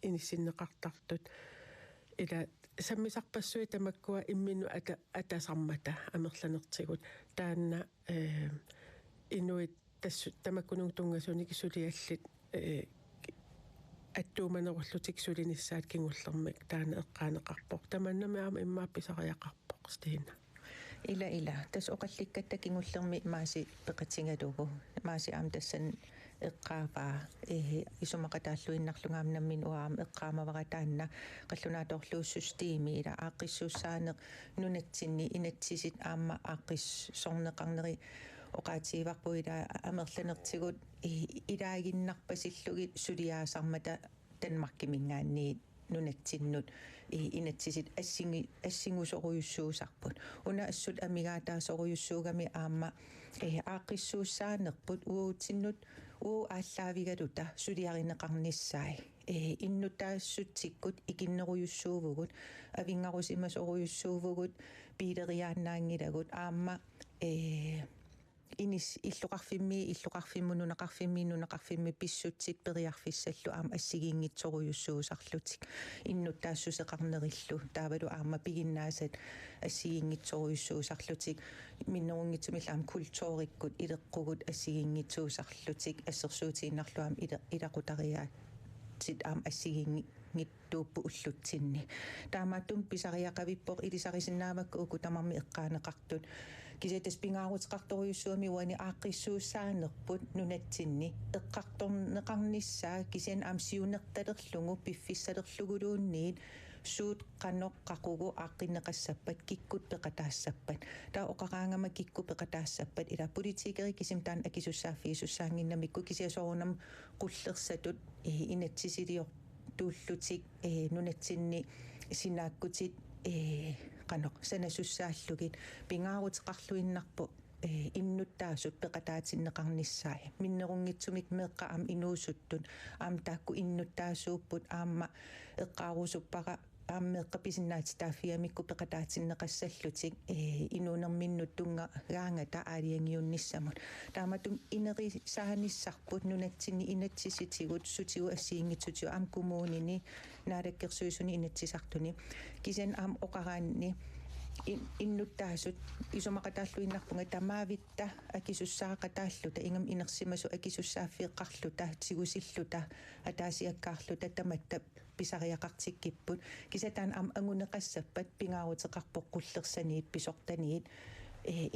иниссиннеқартартут ила саммисарпассуи тамаккуа иммину атасармата амерланертигут таанна инуит тассу тамаккунун тунгасуни кисулиаллит аттууманеруллутик сулиниссаат кингуллермик таана эққаанеқарпоқ таманнами аама иммаапписариақарпоқ Christina. Ila tas oqallikkatta kingullermi maasi peqatingalugu maasi aam tassan eqqaapa isumaqataalluinnarlungaamnammin uaam eqqaamavaqataanna qallunaatoorluussustiimi ila aaqqissuussaaneq nunatsinni inatsisit aamma aaqqissorneqarneri oqaatiivarpu ila amerlanertigut ilaaginnarpasillugit suliaasarmata tanmarkimingaanniit nunatsinnut inatsisit assingusoruyussuusarput una assut amigaataasoruyussuugami aamma aaqissuussaanerput uutsinnut ааllaавигалута сулиаринеқарниссаи иннутаассутсиккут икиннерuyussuuvugut авингарусимасоруйуссуувгут пилериаанаангилагут аама инис иллоқарфимми писсутсик периарфиссаллу аама ассигиингитсоруйуссуусарлутик иннутаассусеқарнериллу таавалу аама пигиннаасат ассигиингитсоруйуссуусарлутик миннерунгитсумиллаам культууриккут илеққугут ассигиингитсуусарлутик ассерсуутииннарлуам илақутариаат сит аама ассигиингиттууппу уллутсинни таамааттум писариақавиппоқ илисарисиннаамакку уку тамарми эққаанеқартут кисетас пингаарутеқарторюссуами уани ааққиссууссаанерпут нунатсинни эққарторнеқарниссаа кисиан аам сиунерталерлугу пиффиссалерлугулуунниит суут қаноққақугу ааққиннеқассаппат киккут пеқатаассаппат таа оқараангама кикку пеқатаассаппат ила политикери кисим таан акисуссааффиисуссаангиннамикку кисиасорунам қуллерсатут инатсисилиор тууллутик нунатсинни синааккутит qanoq sanasussaalluгит пингаарутеқарлуиннарпу иннуттаасут пеқатаатиннеқарниссаа миннерунгитсумик меққа аам инуусуттут аам таакку иннуттаасууппут аама эққаарусуппара ааммеққа писиннаати таафиамикку пеқатаатиннеқассаллутик инуунерминнут тунга гаангата аалиангиунниссамут тааматум инери сааниссарпут нунатсинни инатсиситигут сутигу ассиингитсутиу аам кумуунини наалаккерсуисуни инатсисартуни кисен аам оқараанни иннуттаасут исумақатааллуиннарпунга тамаавитта акисуссаақатааллута ингам инерсимасу акисуссааффиэққарлута тигусиллута атаасиаккаарлута таматта писариақартиккиппут кисатаан аам ангунеқассаппат пингаарутеқарпоққуллерсаниит писортаниит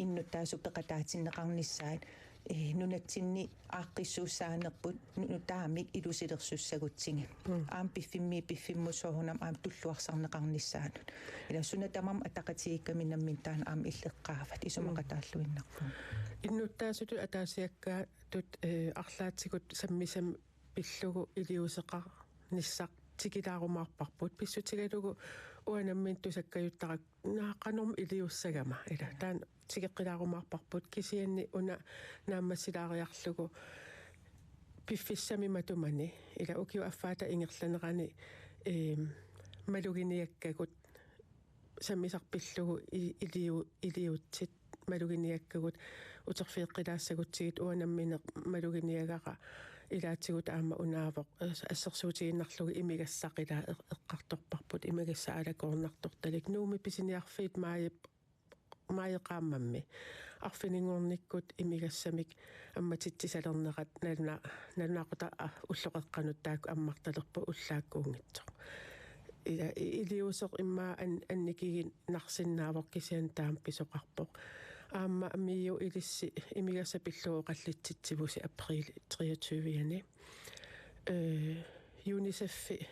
иннуттаасу пеқатаатиннеқарниссаат нунатсинни ааққиссууссаанерпут нутаамик илусилерсуссагутсиги аам пиффиммусоорунам аам туллуарсарнеқарниссаанут илассуна тамам атақатигиккаминнаммин таан аам иллеққаафат исумақатааллуиннарпу иннуттаасуту атаасиаккаа тут арлаатсигут саммисам пиллугу илиусеқар ниссақ тикилаарумаарпарпут писсутигалугу уанаммин тусаккаюттарак нааққанорм илиуссагама ила таан тигеққилаарумаарпарпут кисианни уна нааммассилаариарлугу пиффиссами матумани ила укиу аффаата ингерланерани малугиниаккагут саммисарпиллугу илиутсит малугиниаккагут утерфиэққилаассагутсигит уанамминеқ малугиниагаqa илаатигут аама унаавоқ ассерсуутигиннарлуги имигассақила эққарторпарпут имигасса алакорнарторталик нууми писиниарфиит маайеқааммамми арфинингорниккут имигассамик амматитсисалернерат налунаақута уллоқеққанут таакку аммарталерпу уллааккуунгитсоқ илиусеқ иммаа анникигин нарсиннаавоқ кисиан таам писоқарпоқ аама миу илисси имигасса пиллуоқаллитситсивуси април 23-яни юнисеффи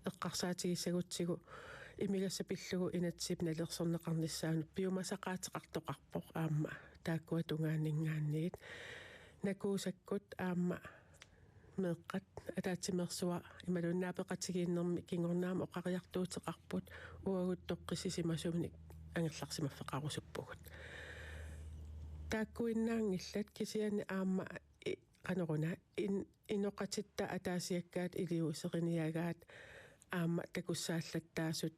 эққарсаатигиссагутсигу имигасса пиллугу инатсип налерсорнеқарниссаанут пиумасақаатеқартоқарпоқ аама тааккуа тунгаанингаанниит накуусаккут аама меэққат атаатсимерсуа ималуннаапеқатигииннерми кингорнаама оқариартуутеқарпут уагут тоққисисимасумник ангерларсимаффеқарусуппугут тааккуиннаангиллат кисиани аама каноруна иноқатитта атаасиаккаат илиусеқиниагаат аама такуссааллаттаасут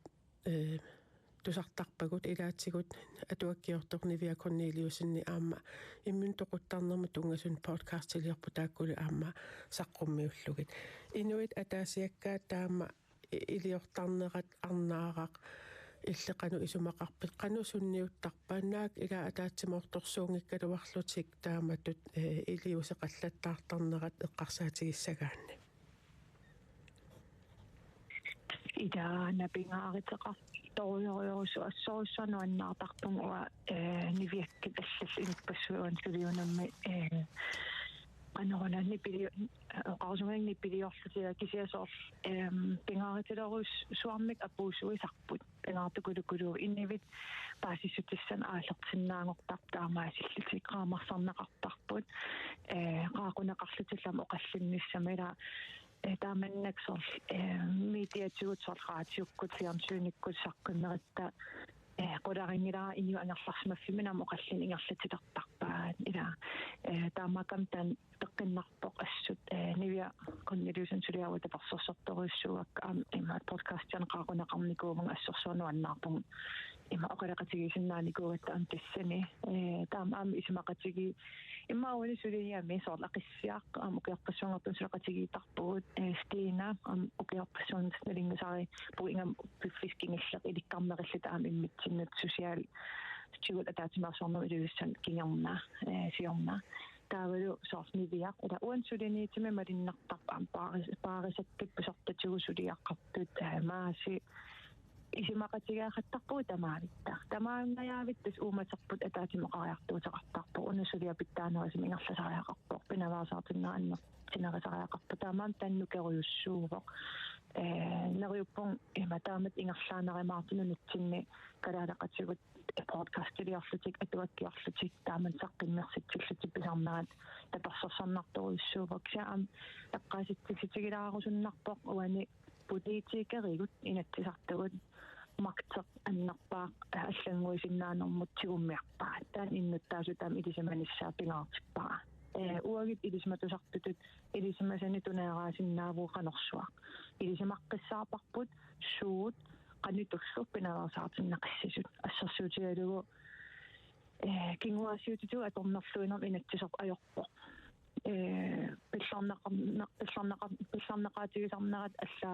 тусартарпагут илаатсигут атуаккиорторнивиа корнелиусинни аама иммун тоқуттарнерма тунгасун подкастилиорпу тааккули аама саққуммиуллугит инуит атаасиаккаат таама илиортарнерат арнаарaq иллеқану исумақарпит қану сунниуттарпаанаак ила атаатсимоорторсуунгиккалуарлутик тааматут илиусеқаллаттаартарнерат эққарсаатигиссагаанни ида напингааритеқар торюориорусу ассоруссануаннаартарпугуа нивиаккит аллал иниппассуан сулиунамми анораланни пили оқарсумагни пилиорлутиа кисиасоор пингааритилерус суармик апуусуисарпут пингаартукулукулуу иннивит паасиссутиссан ааллертиннаангортар таамаасиллутик qaamарсарнеқартарпут qaaqunaqarlutillama oqallinnissamila тааманнаксор медиатигутсор раатиуккут фиарнсууниккут саққиннерита qularingilaa innu angerlarsmaffiminam oqallin ingerlatitaqtarpaat ila taammakam tan peqqinnerpoq assut nivia konniluusan suliaruta parsorsortoruussuak ima podcastian qaaqunaqarnikuuvunga assorsuanuannaarpung ima oqalaqatigisinnaanikuugatta antissani taamaam isimaqatigi иммауни сулиниами соорлақиссиақ укиарпассуангартун сулақатигиитарпугут стина укиарпассуунс налингасари пуингам пиффискингиллеқ иликкарнериллута иммитсиннат социал чигут атаатимарсорнер илуиссан кингерна сиорна таавалу соорнивиақ ила уан сулиниитими малиннартарпаам паарисаккит пусартатигу сулиаққартут мааси исимақатигаахаттарпуг тамааннаявиттас ууматерпут атаатимоқариартуутеқартарпу унасулиапиттаанерисим ингерласариақарпоқ пинаваасаартиннааннер тинерисариақарпу таамаан таннукеруйуссуувоқ нериуппон иматаамат ингерлаанеримаартинунутсинни калаалақатигут подкастилиарлутик атуаккиарлутик тааман саққиннерситсиллутик писарнаат таперсорсарнарторуйуссуувоқ саам таққааситсигилаарусуннарпоқ уани политикеригут инаттисартугут мактер аннарпаа аллангуисиннаанэрмут сигуммиарпаа таан иннуттаасутаам илисаманиссаа пингаартиппара уагит илисматусартутут илисмасани тунераасиннаавуу канерсуа илисмаққиссаарпарпут суут qanitullur pinaversaartinneqiссisut ассерсуутигалугу кингуасиутиту аторнерлуинер инатсисоқ ajorpoq пилларнеқаатигисарнерат алла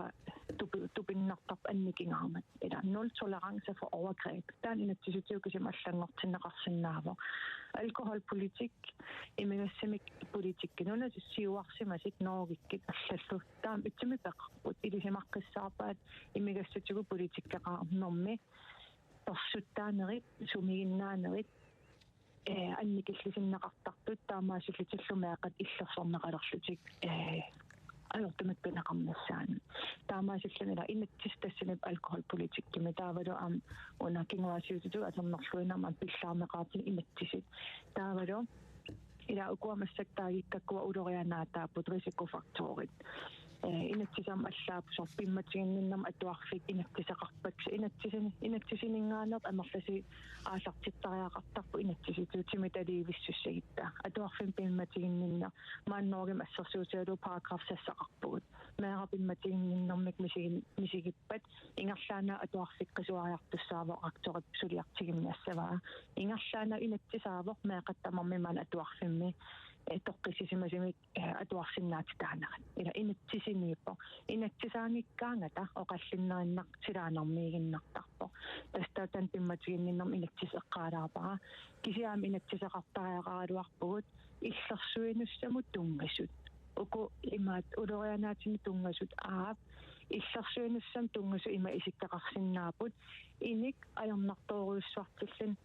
тупиннартарп анникингаармат ила nul tolerance for overgreb таан инатсисутиукисим аллангортиннеқарсинаава алкохолполитик имигассамик политиккинуна сиуарсимасик ноогиккит аллаллу таам итсими пеқарпут илисимаққиссаарпаат имигассатигу политиккеқарнэрми персуттаанерит сумигиннаанерит анникиллисиннеқартартут таамаасиллутиллумаақат иллерсорнеқалерлутик алортумат пинеқарнассаан таамаасиллунила инаттистассанап алкохолполитиккими таавалу аам уна кингуасиутиту атернерлуинарма пиллаарнеқаартин инаттисит таавалу ила укуамассактаагиккаккуа улорианаатааппут рисикофакторит инаттисам аллаапусор пимматигиннэрнам атуарфик инаттисақарпакс инаттисинингаанерт амерласи аалартиттариақартарпу инаттиситуутими талиивиссуссагитта атуарфин пимматигиннэрнер мааннооргим ассерсуутиалу параграф сассақарпугут меара пимматигиннэрмик мисигиппат ингерлаана атуарфик қисуариартуссаавоо акторит сулиартигимнассаваа ингерлаана инаттисаавоқ меақаттамарми маан атуарфимми тоққисисимасимик атуарсиннаатитаанерат ила инаттисинииппо инаттисаангиккаангата оқаллиннериннақ силаанермиигиннартарпо тастаатан пимматигиннэрм инаттисеққаалаарпара кисиаам инаттисеқартариақаралуарпугут иллерсуинуссамут тунгасут уку имаат улорианаатини тунгасут аап иллерсуинуссам тунгасу има исиккақарсиннаапут иник аернарторуйуссуартиллан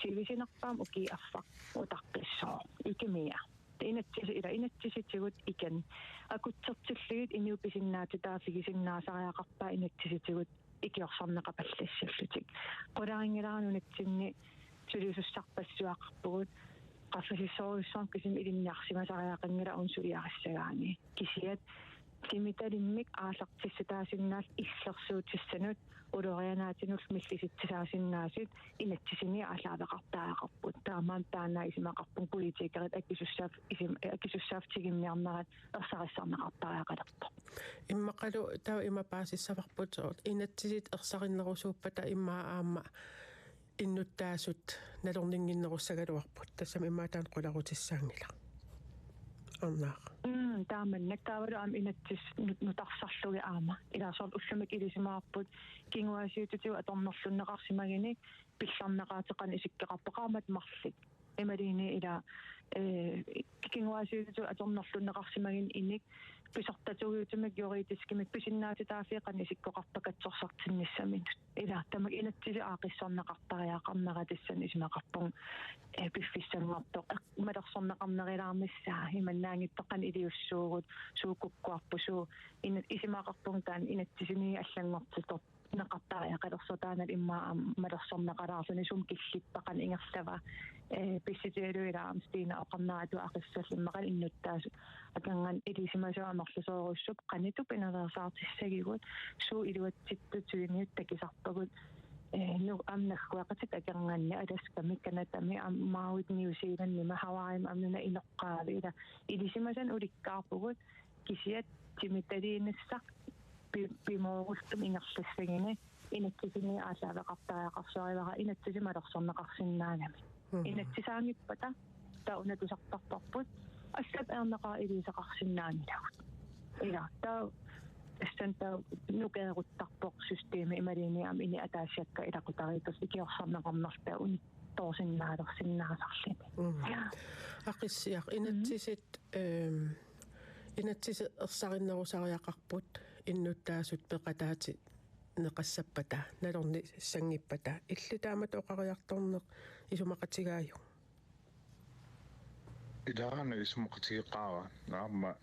сивисинерпаам уки аффақ утаққиссоо икимиа инаттиситигут икан акутсертиллигит иниуписиннаатитаафигисиннаасариақарпаа инаттиситигут икиорсарнеқапаллассаллутик qularingilaanunatsинни сулиусуссарпассуақарпугут qaffasissoruissorm kisim ilinniarsimasariaqanngila unssuliarassagaani kisiat kimitalimmik aalartissataasinnаас иллерсуутиссанут улорианааtinul миллиситсисаасиннааsit инатсисини аалаавеқартаақарпут таамаан таанаа исимақарпун политикерит аккисуссаафтигиммиарнерат ерсариссарнеқартариақалерпо иммақалу таа имапаасиссаварпут инатсисит ерсариннерусууппата иммаа аама иннуттаасут налорнингиннеруссагалуарпут тассам имаатаан қуларутиссаангила арнаа тааманнак таавалу аам инаттис нутарсарлуги аама илаасоор уллумик илисимаарпут кингуасиутутиу аторнерлуннеқарсимагини пилларнеқаатеқани исиккеқарпеқаамат марлик эмалини ила кикингуасиуту аторнерлуннеқарсимагин иник писартатугиутимик юридискимик писиннаатитаафиақани сиккоқарпакатсорсартинниссаминут ила тамак инатсили аақиссорнеқартариаақарнера тассани исмақарпун пиффиссангортоқ малерсорнеқарнерилаармиссаа иманнаангиттоққан илиуссуугут суукуккуарпу суу исимақарпун таан инатсисини аллангортитор неқартариақалерсотаанал иммаа малерсорнеқалаарлуни сум киллиппақан ингерлава писситиалуилаам стина оқарнаату ақиссаллиммақал иннуттаасу аканган илисимасуамерлусооруссуп қаниту пинерерсаартиссагигут суу илуатситтутуиниут такисарпагут ну амнахкуақатит аканганни аласками канатами аммауит ньюзиланднима хаваим амнуна инеққаали ила илисимасан уликкаарпугут кисиат тимиталиинассақ пимоорултум ингерлассагини инаттисини аасаавеқартариақарсоривара инаттисималерсорнеқарсиннаагами инаттисаангиппата таунатусартарпарпут ассап эрнеқаа илисеқарсиннаанилавут ила таа эстэнтаа нукеруттарпоқ системи ималиниам ини атаасиакка илақутаритус икиорсарнеқарнерта уни тоосиннаалерсиннаасарлими ақиссиақ инаттисит инаттисе ерсариннерусариақарпут иннуттаасут пеқатаати неқассаппата налорни сангиппата иллутаамат оқариарторнеқ исумақатигааю идаана исумақатигеқаава наама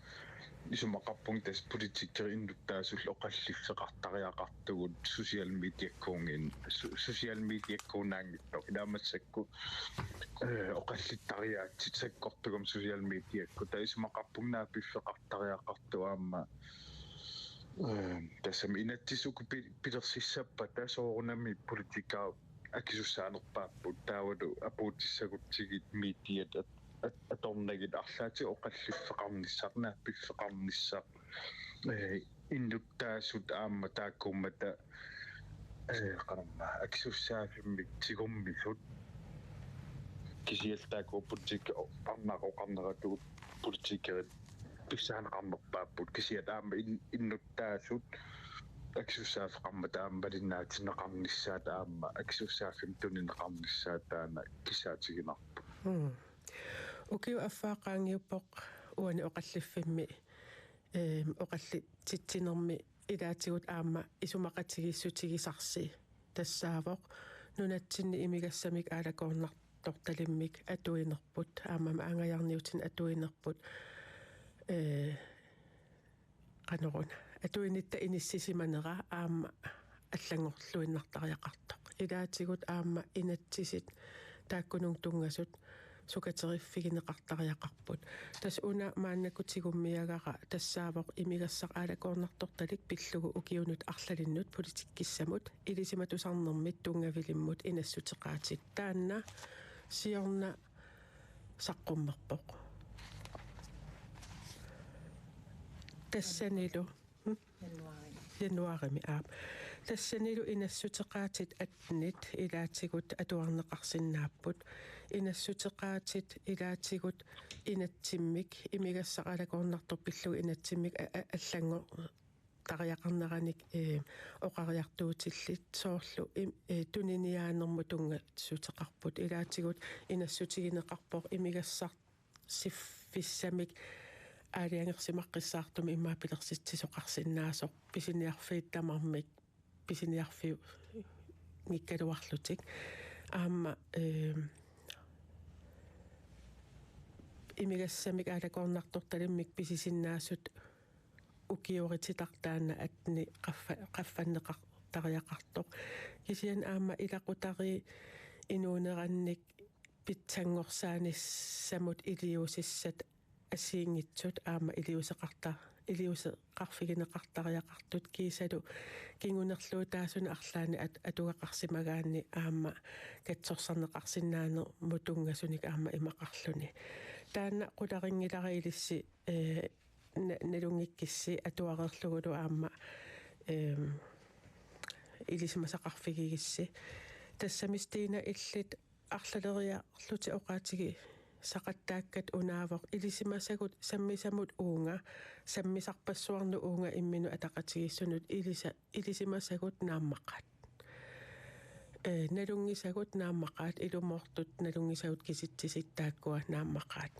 исумақарпун тас политиккери иннуттаасул оқаллиффеқартариақартугут социал медиаккуунгин социал медиаккуунаангиттоқ идаамассакку оқаллиттариаатсит саккортугум социал медиакку таисумақарпуннаа пиффеқартариақартуаама тассам инаттисуку пилерсиссаппата соорунами политикаа акисуссаанерпааппут таавалу апуутиссагутсигит медиат аторнагит арлаати оқаллиффеқарниссарнаа пиффеқарниссаа иннуттаасут аама тааккуммата қарамма акисуссаафиммик тигуммисут кисиалтааку политик парнақоқарнератугут политикерит писсаанеқарнерпааппут кисиат аама иннуттаасут акисуссаафеқармата аама балиннаатинеқарниссаат аама акисуссаафим тунинеқарниссаат таана кисаатигинарпу укиу аффаақаангиуппоқ уани оқаллиффимми оқалли титсинерми илаатигут аама исумақатигиссутигисарси тассаавоқ нунатсинни имигассамик аалакоорнарторталиммик атуинерпут аамама ангаяарниутин атуинерпут канеруна атуинитта иниссисиманера аама аллангорлуиннартариақартоқ илаатигут аама инатсисит тааккунун тунгасут сукатериффигинеқартариақарпут тас уна мааннакутигуммиагара тассаавоқ имигассақ аалакоорнарторталик пиллугу укиунут арлалиннут политиккиссамут илисиматусарнэрмит тунгавилиммут инассутеқаатит таанна сиорна саққуммерпоқ тассанилу януарими аап тассанилу инассутеқаатит атнит илаатигут атуарнеқарсиннааппут инассутеқаатит илаатигут инатсиммик имигассақалакорнартор пиллуг инатсиммик алланго тариақарнераник оқариартуутиллит соорлу туниниаанерму тунга сутеқарпут илаатигут инассутигинеқарпоқ имигассар сиффиссамик аалиангерсимаққиссаартуми иммаа пилерситсисоқарсиннаасоқ писиниарфииттамармик писиниарфиу никкалуарлутик аама имигассамик аалакоорнарторталиммик писисиннаасут укиорититартаана атни qaffannеқартариақартоқ кисиан аама илақутари инуунеранник питсангорсааниссамут илиусиссат ассиингитсут аама илиусеқарфигинеқартариақартут кисалу кингунерлуутаасуна арлаани атугақарсимагаанни аама катсорсарнеқарсинаанер мутунгасуник аама имақарлуни таана қуларингилариилисси налунгиккисси атуарерлугулу аама илисимасақарфигигисси тассамистиина иллит арлалериарлути оqaатиги сақаттааккат унаавоқ илисимасагут саммисамут уунга саммисарпассуарну уунга иммину атақатигиссунут илисимасагут нааммаққат налунгисагут нааммақаат илумоортут налунгисагут киситсиситтааккуа нааммақаат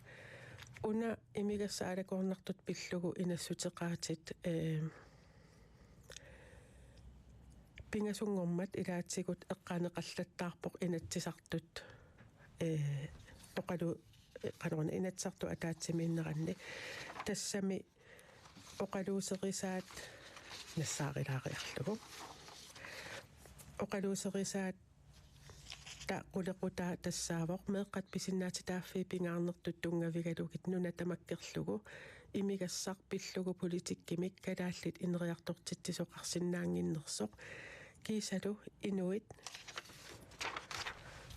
уна имигассаалакорнартут пиллугу инассутеқаатит пингасунгормат илаатсигут эққаанеқаллаттаарпоқ инатсисартут оқалу qanorna inatsartu ataatsimииннеранни тассами оқалуусерисаат нассаариlaariарлугу оқалуусерисаат тааққулеқутаа тассаавоқ меэққат писиннаатитааффи пингаарнертут тунгавигалугит нуна тамаккерлугу имигассар пиллугу политиккимик калааллит инериартортитсисоқарсинаангиннерсоқ кисалу инуит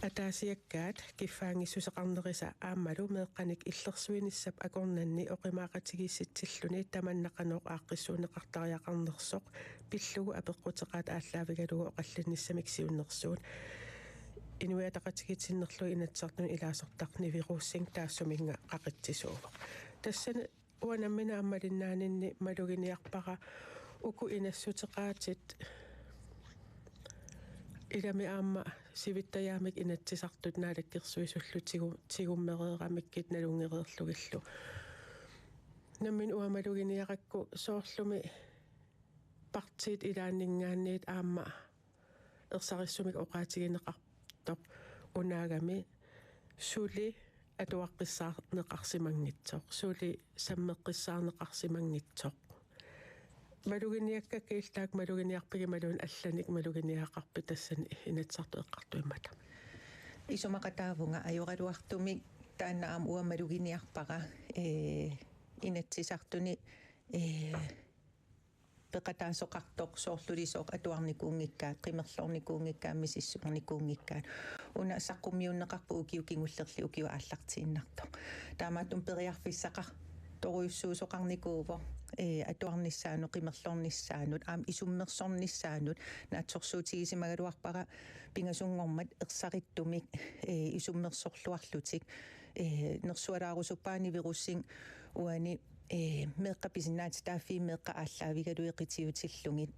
атаасиаккаат киффаангиссусеқарнериса ааммалу меэққаник иллерсуиниссап акорнанни оқимаақатигисситсиллуни таманнақанеқ ааққиссуунеқартариақарнерсоқ пиллугу апеққутеқаат ааллаавигалугу оқаллинниссамик сиуннерсуут инуятақатигитсиннерлу инатсартун илаасертарни вируссинг таассуминга қақитсисуува тассана уанаммина аммалиннаанинни малугиниарпара уку инассутеқаатит илами аама сивиттаяамик инатсисартут наалаккерсуисуллутигу тигуммереерамиккит налунгереерлугиллу наммин уамалугиниаракку соорлуми партиит илааннингаанниит аама ерсариссумик оқаатигинеқартоқ унаагами сули атуаққиссаарнеқарсимангитсоқ сули саммеққиссаарнеқарсимангитсоқ малугиниакка кииллаак малугиниарпиги малуун алланик малугиниақарпи тассани инатсарту эққартуиммата исумақатаавунга ajorалуартуми таанаам уа малугиниарпара инатсисартуни пеқатаасоқартоқ соорлулисоқ атуарникуунгиккаат қимерлорникуунгиккаамми сиссуарникуунгиккаат уна саққумиуннеқарпу укиукингуллерли укиу ааллартииннартоқ таамаатум периарфиссақар торуйуссуусоқарникууво атуарниссаану қимерлорниссаанут аам исуммерсорниссаанут наатсорсуутигисимагалуарпара пингасунгормат ерсариттумик исуммерсорлуарлутик нерсуалаарусуппаани вируссин уани меэққа писиннаатитааффи меэққа ааллаавигалуеқитиутиллугит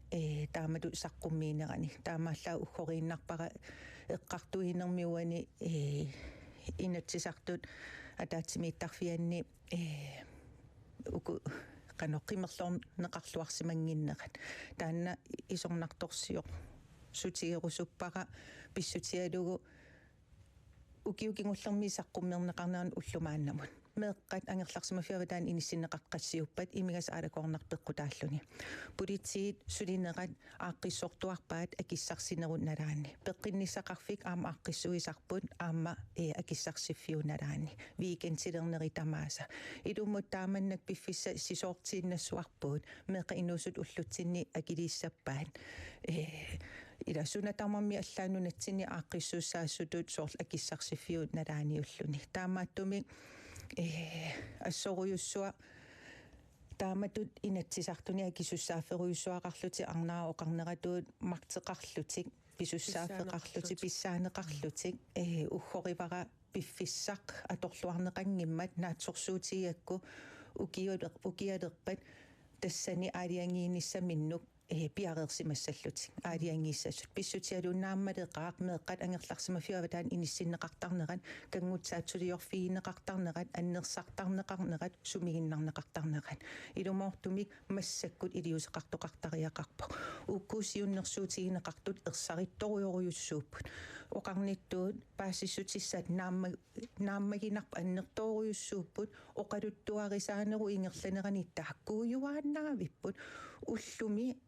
таамалу саққуммиинерани таамааллаа уххорииннарпара эққартуинермиуани инатсисартут атаатсимииттарфианни уку qanoqqimmerlorneqarluarsimangиннерат таанна исорнарторсиоқ сутигерусуппара писсутиалугу укиукингуллерми саққуммернеқарнаан уллумааннамут меэққат ангерларсимафиаватаан иниссиннеқартқассиуппат имигас аалакорнарпеққутааллуни политиит сулинерат ааққиссортуарпаат акиссарсинерут налаани пеққиннисақарфик аама ааққиссуисарпут аама акиссарсиффиуналаани викентилернери тамааса илуммут тааманнак пиффисса сисоортииннассуарпуут меэққа инуусут уллутсинни акилииссаппаат иласунатармамми аллаанунатсини ааққиссууссаассутут соорл акиссарсиффиут налааниуллуни таамааттуми ассоруйуссуа тааматут инатсисартуни акисуссаафферуйуссуақарлути арнаа оқарнератуут мартеқарлутик писуссааффеқарлути писсаанеқарлутик уххоривара пиффиссақ аторлуарнеқангиммат наатсорсуутигакку укиалерпат тассани аалиангииниссаминнук пиарерсимассаллутик аалиангииссассут писсутиалууннааммалеқаақ меэққат ангерларсимафиаватаан иниссиннеқартарнерат кангутсаатсулиорфиинеқартарнерат аннерсартарнеқарнерат сумигиннарнеқартарнерат илумоортумик массаккут илиусеқартоқартариақарпо уккуусиуннерсуутигинеқартут ерсаритторуйоруйуссууппут оқарниттуут паассиссутиссат нааммагинарпа аннерторуйуссууппут оқалуттуарисаанеру ингерланерани тааккууюааннаавиппут уллуми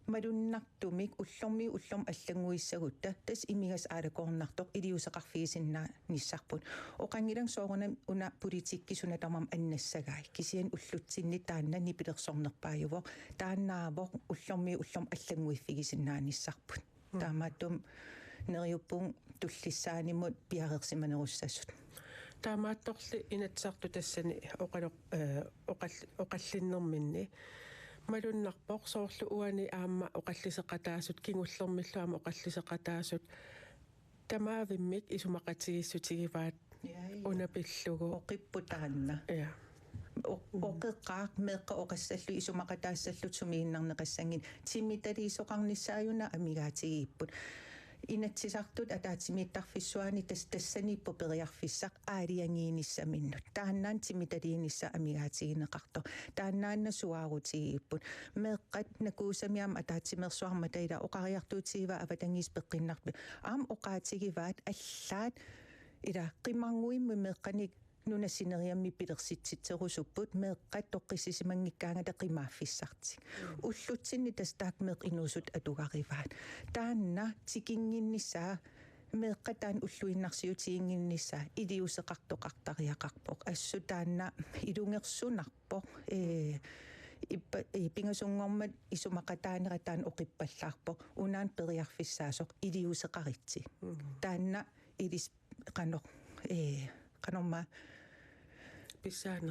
малуннартумик уллорми уллорм аллангуиссагутта тас имигас аалакорнартоқ илиусеқарфигисиннаа ниссарпут оқангилан соорунам уна политиккисунатармам аннассагаи кисиан уллутсинни таанна нипилерсорнерпааюво тааннаавоқ уллорми уллорм аллангуиффигисиннаа ниссарпут таамааттум нериуппун туллиссаанимут пиарерсиманеруссассут таамаатторли инатсарту тассани оқаллиннэрминни малуннарпоқ соорлу уани аама оқаллисеқатаасут кингуллэрмиллу аама оқаллисеқатаасут тамаавиммик исумақатигиссутигиваат унапиллугу оқиппутаанна я оқеққаақ меққа оқассаллу исумақатаассаллут сумииннарнеқассангин тиммиталиисоқарниссааюна амигаатигииппут inatsisartut ataatimiittarfissuani tassaniippu periarfissaq aaliangiinissaminnut taannaan timitaliinissa amigaatigineqarto taannaanna suaarutigiipput meeqqat nakuusamiam ataatimersuarmata ila oqariartuutigiva avatangiis peqqinnarpi aam oqaatigivaat allaat ila qimarnguimmu meeqqanik nunassineriammi pilersitsitserusupput meeqqat toqqissisimanngikkaangata qimaaffissartik ullutsinni tastaak meeq inuusut atugarivaat taanna tikinginnissaa meeqqataan ulluinnarsiutiinginnissaa iliuseqartoqartariaqarpoq assu taanna ilungersunarpoq pingasungormat isumaqataanerataan oqippallaarpoq unaan periarfissaasoq iliuseqaritsi taanna ilis qanoq qanorma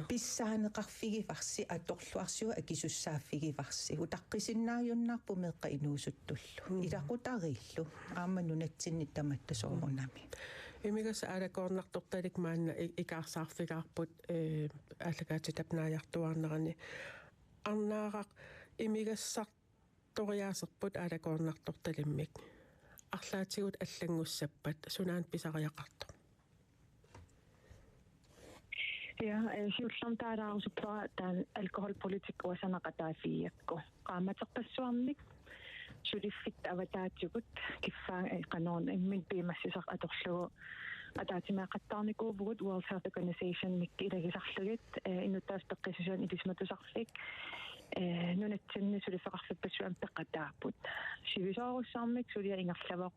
pissaaneqarfigivarsi atorluarsiu akisussaaffigivarsi utaqqisinnaajunnarpu meeqqa inuusuttullu ilaqutarillu aamma nunatsinnittamatta soorunami имигас аалакоорнарторталик маанна икаарсаарфигаарпут ааллагаатитапнааяртуарнерани арнаарaq имигассарториаасерпут аалакоорнарторталиммик арлаатигут аллангуссаппат сунаан писариақарто Ja, siullam taaraarusuppa taan alkoholpolitiikka wasanaqataafiiakku qaamaterpassuarnik suliffit avataatigut kiffaan qanoon immin piimassisaq atorlugu ataatimeaqattaarnikuuvugut World Health Organization mikki ilagisarlugit innuttaas peqqisusuan ilismatusarlik nunatsinni sulifeqarfipassuan peqqataaput sivisoorussarmik sulia ingerlavoq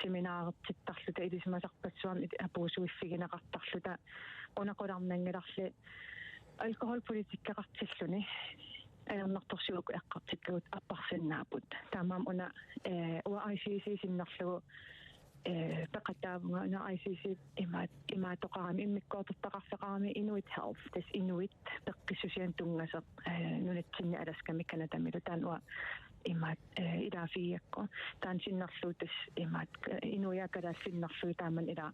seminaarettittarluta ilismasarpassuan apuusuiffigineqartarluta unaqularnangalarli alkoholpolitiikkaqartilluni ajarnartorsuuku eqqartikkugut apparsinnaaput taamaam una ICC sinnerlugu peqataavunga una ICC imaatoqarami immikkoortortaqarfeqarami Inuit Health tas Inuit peqqissusian tungaseq nunatsinni alaskamik kanatamilu taan ua imaat idaafiiakko taan sinnerluutas imaat inuiakalaassinnerluu taaman ila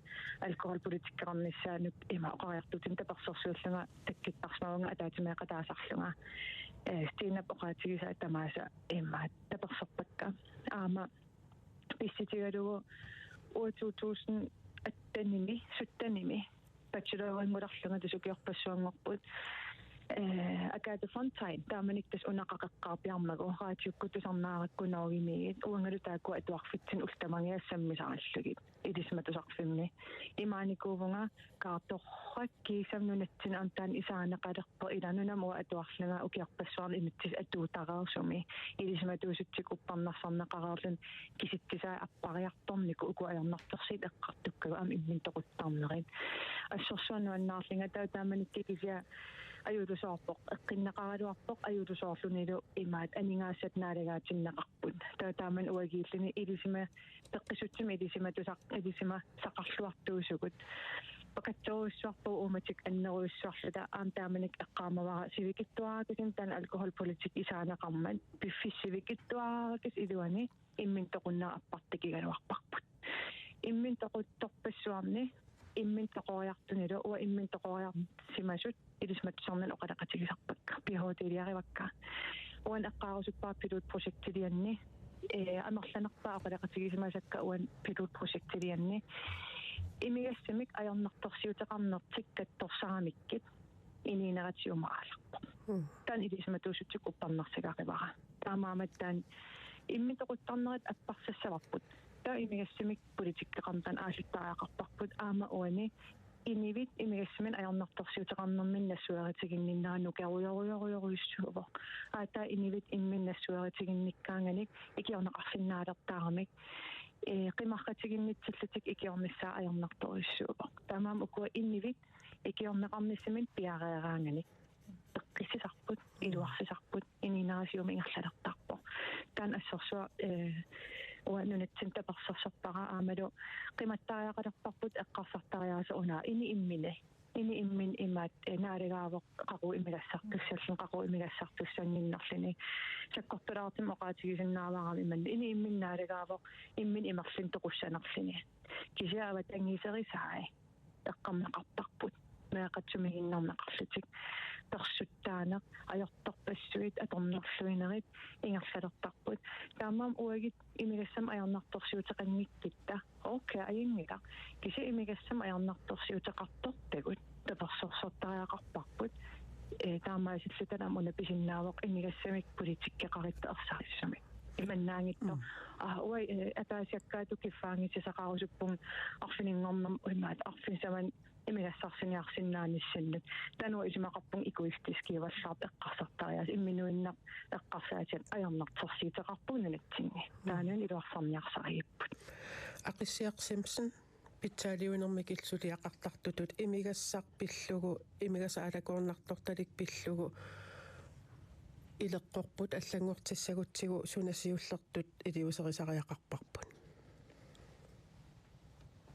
alkoholpolitiikkarnissaanuk ima oqariartutin tapersorsuulluga takkittarmaunga ataatimeaqataasarluga stiinap oqaatigisaa tamaasa imaat tapersorpakka aama pissitigalugu 2000 attanimi suttanimi bachelor-immularluga tasukiorpassuangorput akaata Fontaine taamaniktas unaqaqaqqaarpiarmagu raatiukkutusarnaarakkunoorimiigit uangalutaakku atuarfitsin ultamangiassammisarallugit ilismatusarfimmi imaanikuuvunga kaartorrak kiisamnunatsin antaan isaaneqalerpo ilanunamua atuarluga ukiarpassuarni inutsis atuutaraersumi ilismatuusutsik upparnarsarneqaraarlun kisittisaa appariartorniku uku ajornartorsit eqqartukkagu am immin toquttarnerin assorsuanuannaarlinga taamanikkikia ayudusoorpoq eqqinnaqaraluarpoq ayudusoorlunilu imaat aningaasat naalagaatinneqarput taataaman uagiilluni ilisima peqqisutsimi ilisima saqarluartuusugut pakatsoruissuarpu umatik anneruissuarluta aamtaamanik eqqaamavara sivikittuarakisin tan alkoholpolitik isaaneqarmat piffissivikittuarakis iluani immin toqunnaa appartikigaluarparput immin toquttorpassuarni immin toqoriartunilu ua immin toqoriarsimasut ilismatusarnan oqalaqatigisarpakka pihootiliarivakka uan eqqaarusuppaa pilotprojektilianni amerlanerpaa oqalaqatigismasakka uan pilotprojektilianni imigassamik ajornartorsiuteqarnertik kattorsaramikkit iniineratiumaalarpo tan ilismatuusuttik upparnarsigarivara taamaamattaan immin toquttarnerit apparsassavaput imigassamik politiikkeqartan aaluttaaqarparput aama uani inivit imigassamin ajornartorsiuteqarnermin nassuaritiginninnaannu karuyoruyoruyoruissuuvo aataa inivit immin nassuaritiginnikkaanganik ikiorneqarfinnaalertaaramik qimarqatiginnitsillutik ikiornissaa ajornartorissuuvo tamaam ukua inivit ikiorneqarnissamin piareeraanganik peqqissisarput iluarsisarput iniinarasiumi ingerlalertarpo taan assorsua uanunatsin tapersorsorpara aamalu qimattaariaqalerparput eqqarsartariaasa una ini immin imaat naaligaavoq qaqu imigassartussallun qaqu imigassartussanninnerlini sakkorpulaartim oqaatigisinnaavaaram imanni ini immin naaligaavoq immin imerlin toqussanerlini kisiaavat angiiserisaai eqqarneqartarput meeqatsumiginnarneqarlutik tersuttaana ajortarpassuit atornerluinerit ingerlalertarput taamaam uagit imigassam ajornartorsuuteqanngikkita okay ajingila kisi imigassam ajornartorsuuteqartortagut tapersorsortariaqarparput таамаасиллуталам унаписиннаавоқ имигасsamik политиккеқариtta ерсарissami иманнаангитто уай атаасиаккаату киффаангитсисақарусуппун арфинингорнам уимаат арфинсаман имигассарсиниарсиннааниссаннут тануа исимақарпун икуистискиуваллаарт эққарсартариас имминуиннар эққарсаатиан аярнарторсиитеқарпун нунатсинни таануин илуарсарниарсарииппут ақиссиақсимсэн питсаалиунермик иллулиақартартутут имигассарпиллугу имигасаалакуорнарторталик пиллугу илеққорпут аллангуортиссагутсигу сунасиуллертут илиусерисариақарпарпут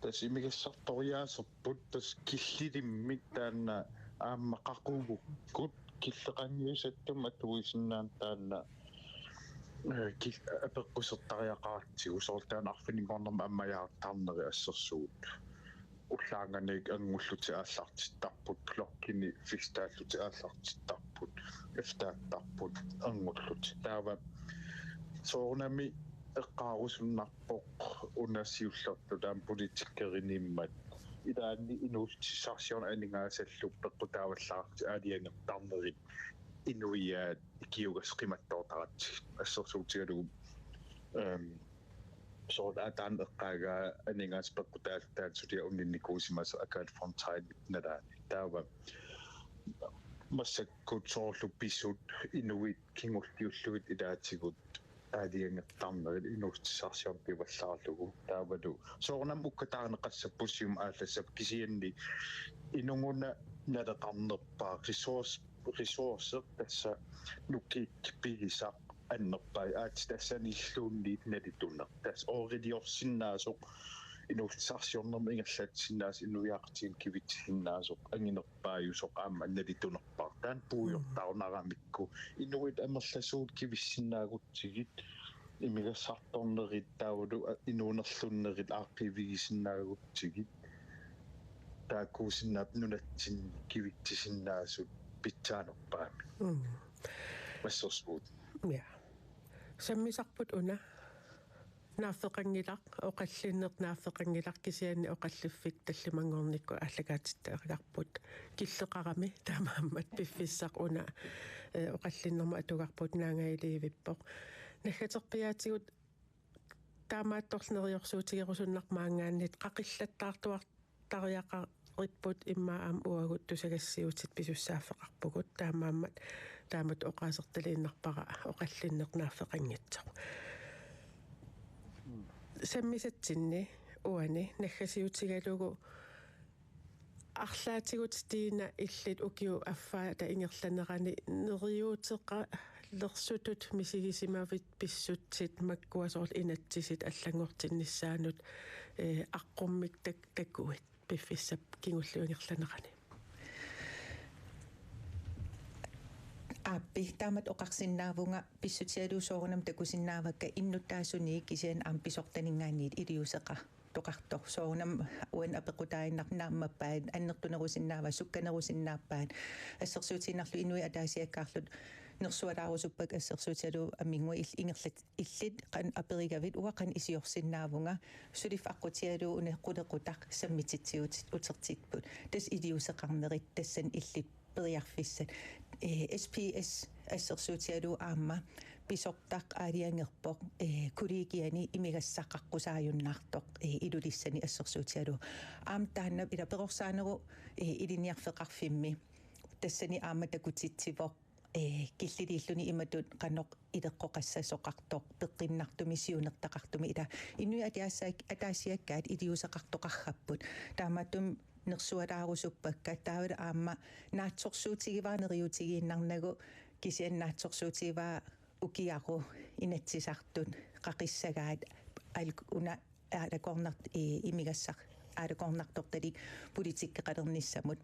тас имигассарториаасерпут тас киллилиммик таанна ааммақақугуккут киллеқанниусаттум атуисиннаан таанна кил апеққусертариақаратсигу соорлтаан арфинингорнерма аммаяартарнери ассерсуут уллаанганик ангуллути ааллартиттарпут клоккини фикстааллути ааллартиттарпут эфтааттарпут ангуллути таава соорнами эққаарусуннарпоқ унассиуллерту таам политиккериниммат идаанни инуустиссарсиорна анингаасаллуп пеққутааваллаарти аалиангертарнерит инуиаат икиугас қиматтоортарат ассерсуутигалугу соордаатаан эққаага анингаас пеққутаалтаат сутиа уннинникуусимас акаат фронтайн надаани таава массаккут соорлу писсут инуит кингуллиуллугит илаатигут аалиангертарнерит инуустиссарсиорн пиваллаарлугу таавалу соорнам уккатаарнеқассаппуссиум ааллассап кисианни инунгуна надақарнерпаа resourcer tässä nukkippisa annerpai at tässä nilluunni netitunna tässä already orsinnaasuq inuussarsiornerma ingallatsinnaas inuiaqtiin kivitsinnaasuq anginerpaayusoq aamma netitunerpaa taan puujortaarnaramikku inuit amerlasuut kivissinnaagutigit imigassartornerit taavulu inuunerlunnerit aaqivigisinnaaguttigit taakuusinnaap nunatsin kivitsisinnaasut pitsaanoppaami массерсуут я саммисарпут уна нааффеқангилақ оқаллиннерт нааффеқангилақ кисианни оқаллуффик таллимангорникку аллагаатиттаригарпут киллеқарами таамааммат пиффиссақ уна оқаллиннерма атугарпут наангаилиивиппоқ наггатерпиаатигут таамаатторлнериорсуутигерусуннармаангааннит қақиллаттаартуартариақа риппут иммаам уагут тусагассиутит писуссааффеқарпугут таамааммат таамат оқаасерталииннарпара оқаллиннернааффеқангитсақ саммисатсинни уани наггасиутигалугу арлаатигут тиина иллит укиу аффаата ингерланерани нериуутеқа лерсутут мисигисимавит писсутсит маккуасоорл инатсисит аллангортиннissaanут аққуммик таккуит пиффиссап кингуллуингерланерани аппи таамат оқарсиннаавунга писсутиалуусоорнам такусиннаавакка иннуттаасуни кисиан амписортанингаанниит илиусеқа тоқартор соорнам уан апеқутаиннарнааммаппаат аннертунерусиннаава сукканерусиннааппаат ассерсуутиннарлу инуи атаасиаккаарлут нерсуалаарусуппак ассерсуутиалу амингуа ингерлат иллит қан аперигавит уақан исиорсиннаавунга сулиф аққутиалу унеққулеқутақ саммититсиут утертитпут тас илиусеқарнерит тассан иллит периарфиссат SPS ассерсуутиалу аама писортақ аалиангерпоқ кулигиани имигассаққаққусааюннаартоқ илулиссани ассерсуутиалу аам тааннап ила перорсаанеру илиниарфеқарфимми тассани аама такутитсивоқ киллилииллуни иматут каноқ илеққоқассасоқартоқ пеққиннартуми сиунертақартуми ила инуи атаасиаккаат илиусеқартоқарраппут таамаатум нерсуалаарусуппакка таавала аама наатсорсуутигиваа нериутигииннарнагу кисианнаатсорсуутигиваа укиару инатсисартут қақиссагаат уна аалакорнарт имигассар аалакорнарторталик политиккеқалерниссамут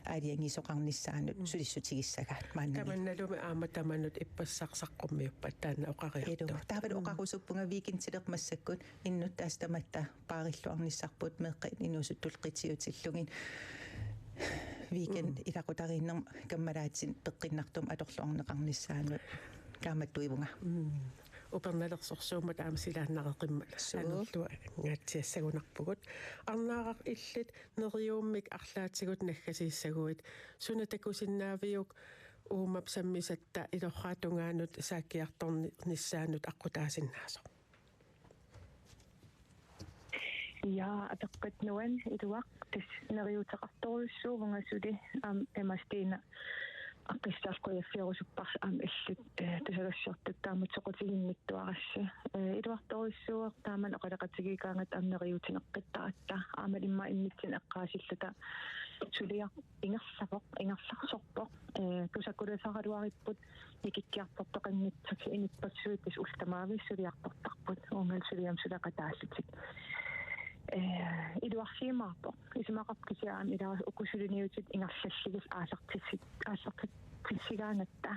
аалиангисоқарниссаанут сулиссутигиссагаат мааннани таманналуми аама таманут иппассарсаққуммиуппат таана оқариарту таавала оқарусуппунга викинтилермассаккут иннуттаастаматта паариллуарниссарпут меққи инусуттул қитсиутиллугин weekend ilaqutariinnerm kammalaatsin peqqinnartum atorluarneqarnissaanut kaamattuivunga upernalersorsuuma taama silaannaqeqimma annerlua ngaatsiassagunarpugut arnaaqaq illit neriummik арлаатсигут наггасииссагуит суна такусиннаавиук уумап саммисатта илорраатунгаанут сааккиарторниссаанут аққутаасиннаасо Ja, атаққат нуан илуақ тас нериутеқарторуссуувангасули эмастиина аққиссаалқуяффиорусуппарс иллит тасалассартут таамат соқутигинниттуарасси илуарторуссууер тааман оқалеқатигикаангат нериутинеққиттаратта аамал имма иммитсин эққаасиллата сулиа ингерларсорпоқ тусаккуласаралуариппут никиккиартортоқангитсак иниппассуит тас ультамаависсулиартортарпут онгал сулиам сулақатааллутик идуарсиимаарпо исмақаркисиаам илаа укусулиниутит ингерллаллигис ааллартиссигаангатта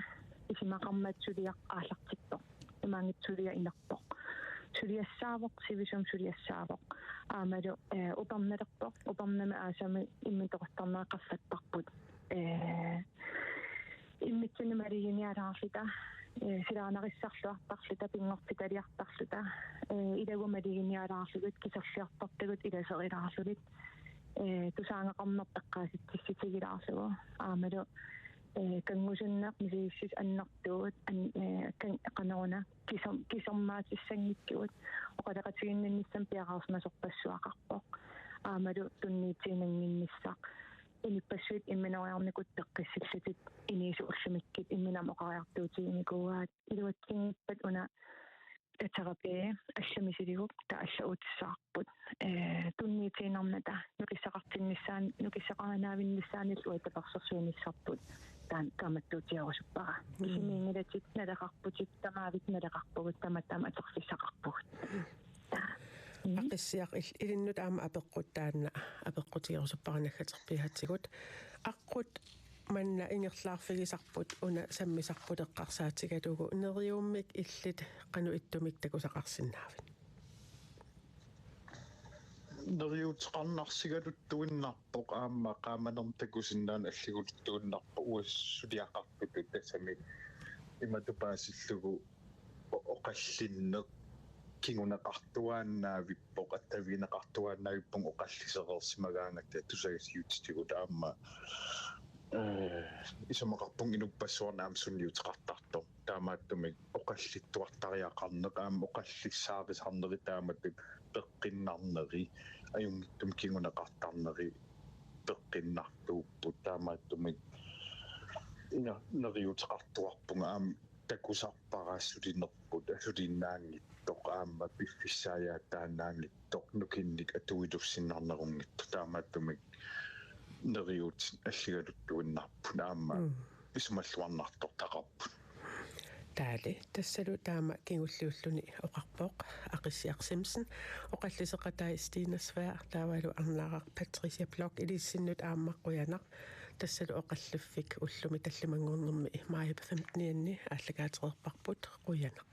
исмақарматсулиақ ааллартиппо имаангитсулиа инерпо сулиассаавоқ сивисум сулиассаавоқ аамалу уперналерпо аасами иммиторторнеқарфаттарпут иммитсини малигиниалаарлита силаанариссарлуартарлута пингорпиталиартарлута илагумалигиниалаарлугут кисерлиартартагут иласерилаарлулит тусаангақарнертаққааситтисситигилаарлугу аамалу кангусуннеқ мисииссис аннартуут канеруна кисермаатиссангиккуут оқалеқатигиннанниссам пиараарсмасорпассуақарпоқ аамалу тунниитиинангиннссақ иниппассуит имминериарникут теққиссиллутит инисуурлумиккит имминамоқариартуутигимикууаат илуатсингиппат уна терапия алламисилигук тааллаутиссаарпут тунниитиинарната нукиссақартиннссаан нукиссақанаавиннссааниллуа таперсерсуиниссарпут таан каматтуутиарусуппара кисимиингилатит налеқарпутит тамаавит налеқарпугут таматаама атерфиссақарпугут ақиссиақ илиннут аама апеққуттаанна апеққутиарусуппаранаггатерпиатсигут аққут манна ингерлаарфигисарпут уна саммисарпут эққарсаатигалугу нериуммик иллит қану иттумик такусақарсинаавит нериутеқарнарсигалут туиннарпоқ аама qaamanerm такусиннаан аллигут туиннарпо уассулиақарпутут тассами иматупаасиллугу оқаллиннеқ кингунеқартуааннаавиппоқ аттавинеқартуааннаавиппун оқаллисеқерсимагаангатта тусагасиутитигут аама исомақарпун инуппассуарнаам сунниутеқартарто таамааттумик оқаллиттуартариақарнеқ аама оқаллиссааписарнери тааматтук пеққиннарнери аюнгиттум кингунеқартарнери пеққиннартууппут таамааттумик ина нериутеқартуарпунга аама такусарпараассулинерпут асулиннаангит тоқаама пиффиссаая таанаангиттоқ нукинник атуилуссиннарнерунгитто таамааттумик нериут аллигалуттуиннарпут аама исумаллуарнартортақарпут таали тассалу таама кингуллиуллуни оқарпоқ ақиссиақ симсон оқаллисеқатаа стинасваа таавалу арнаарaq Patricia Block илиссиннут ааммаққуянақ тассалу оқаллуффик уллуми таллимангорнэрми маип 15-ни ааллагаатерерпарпут қуянақ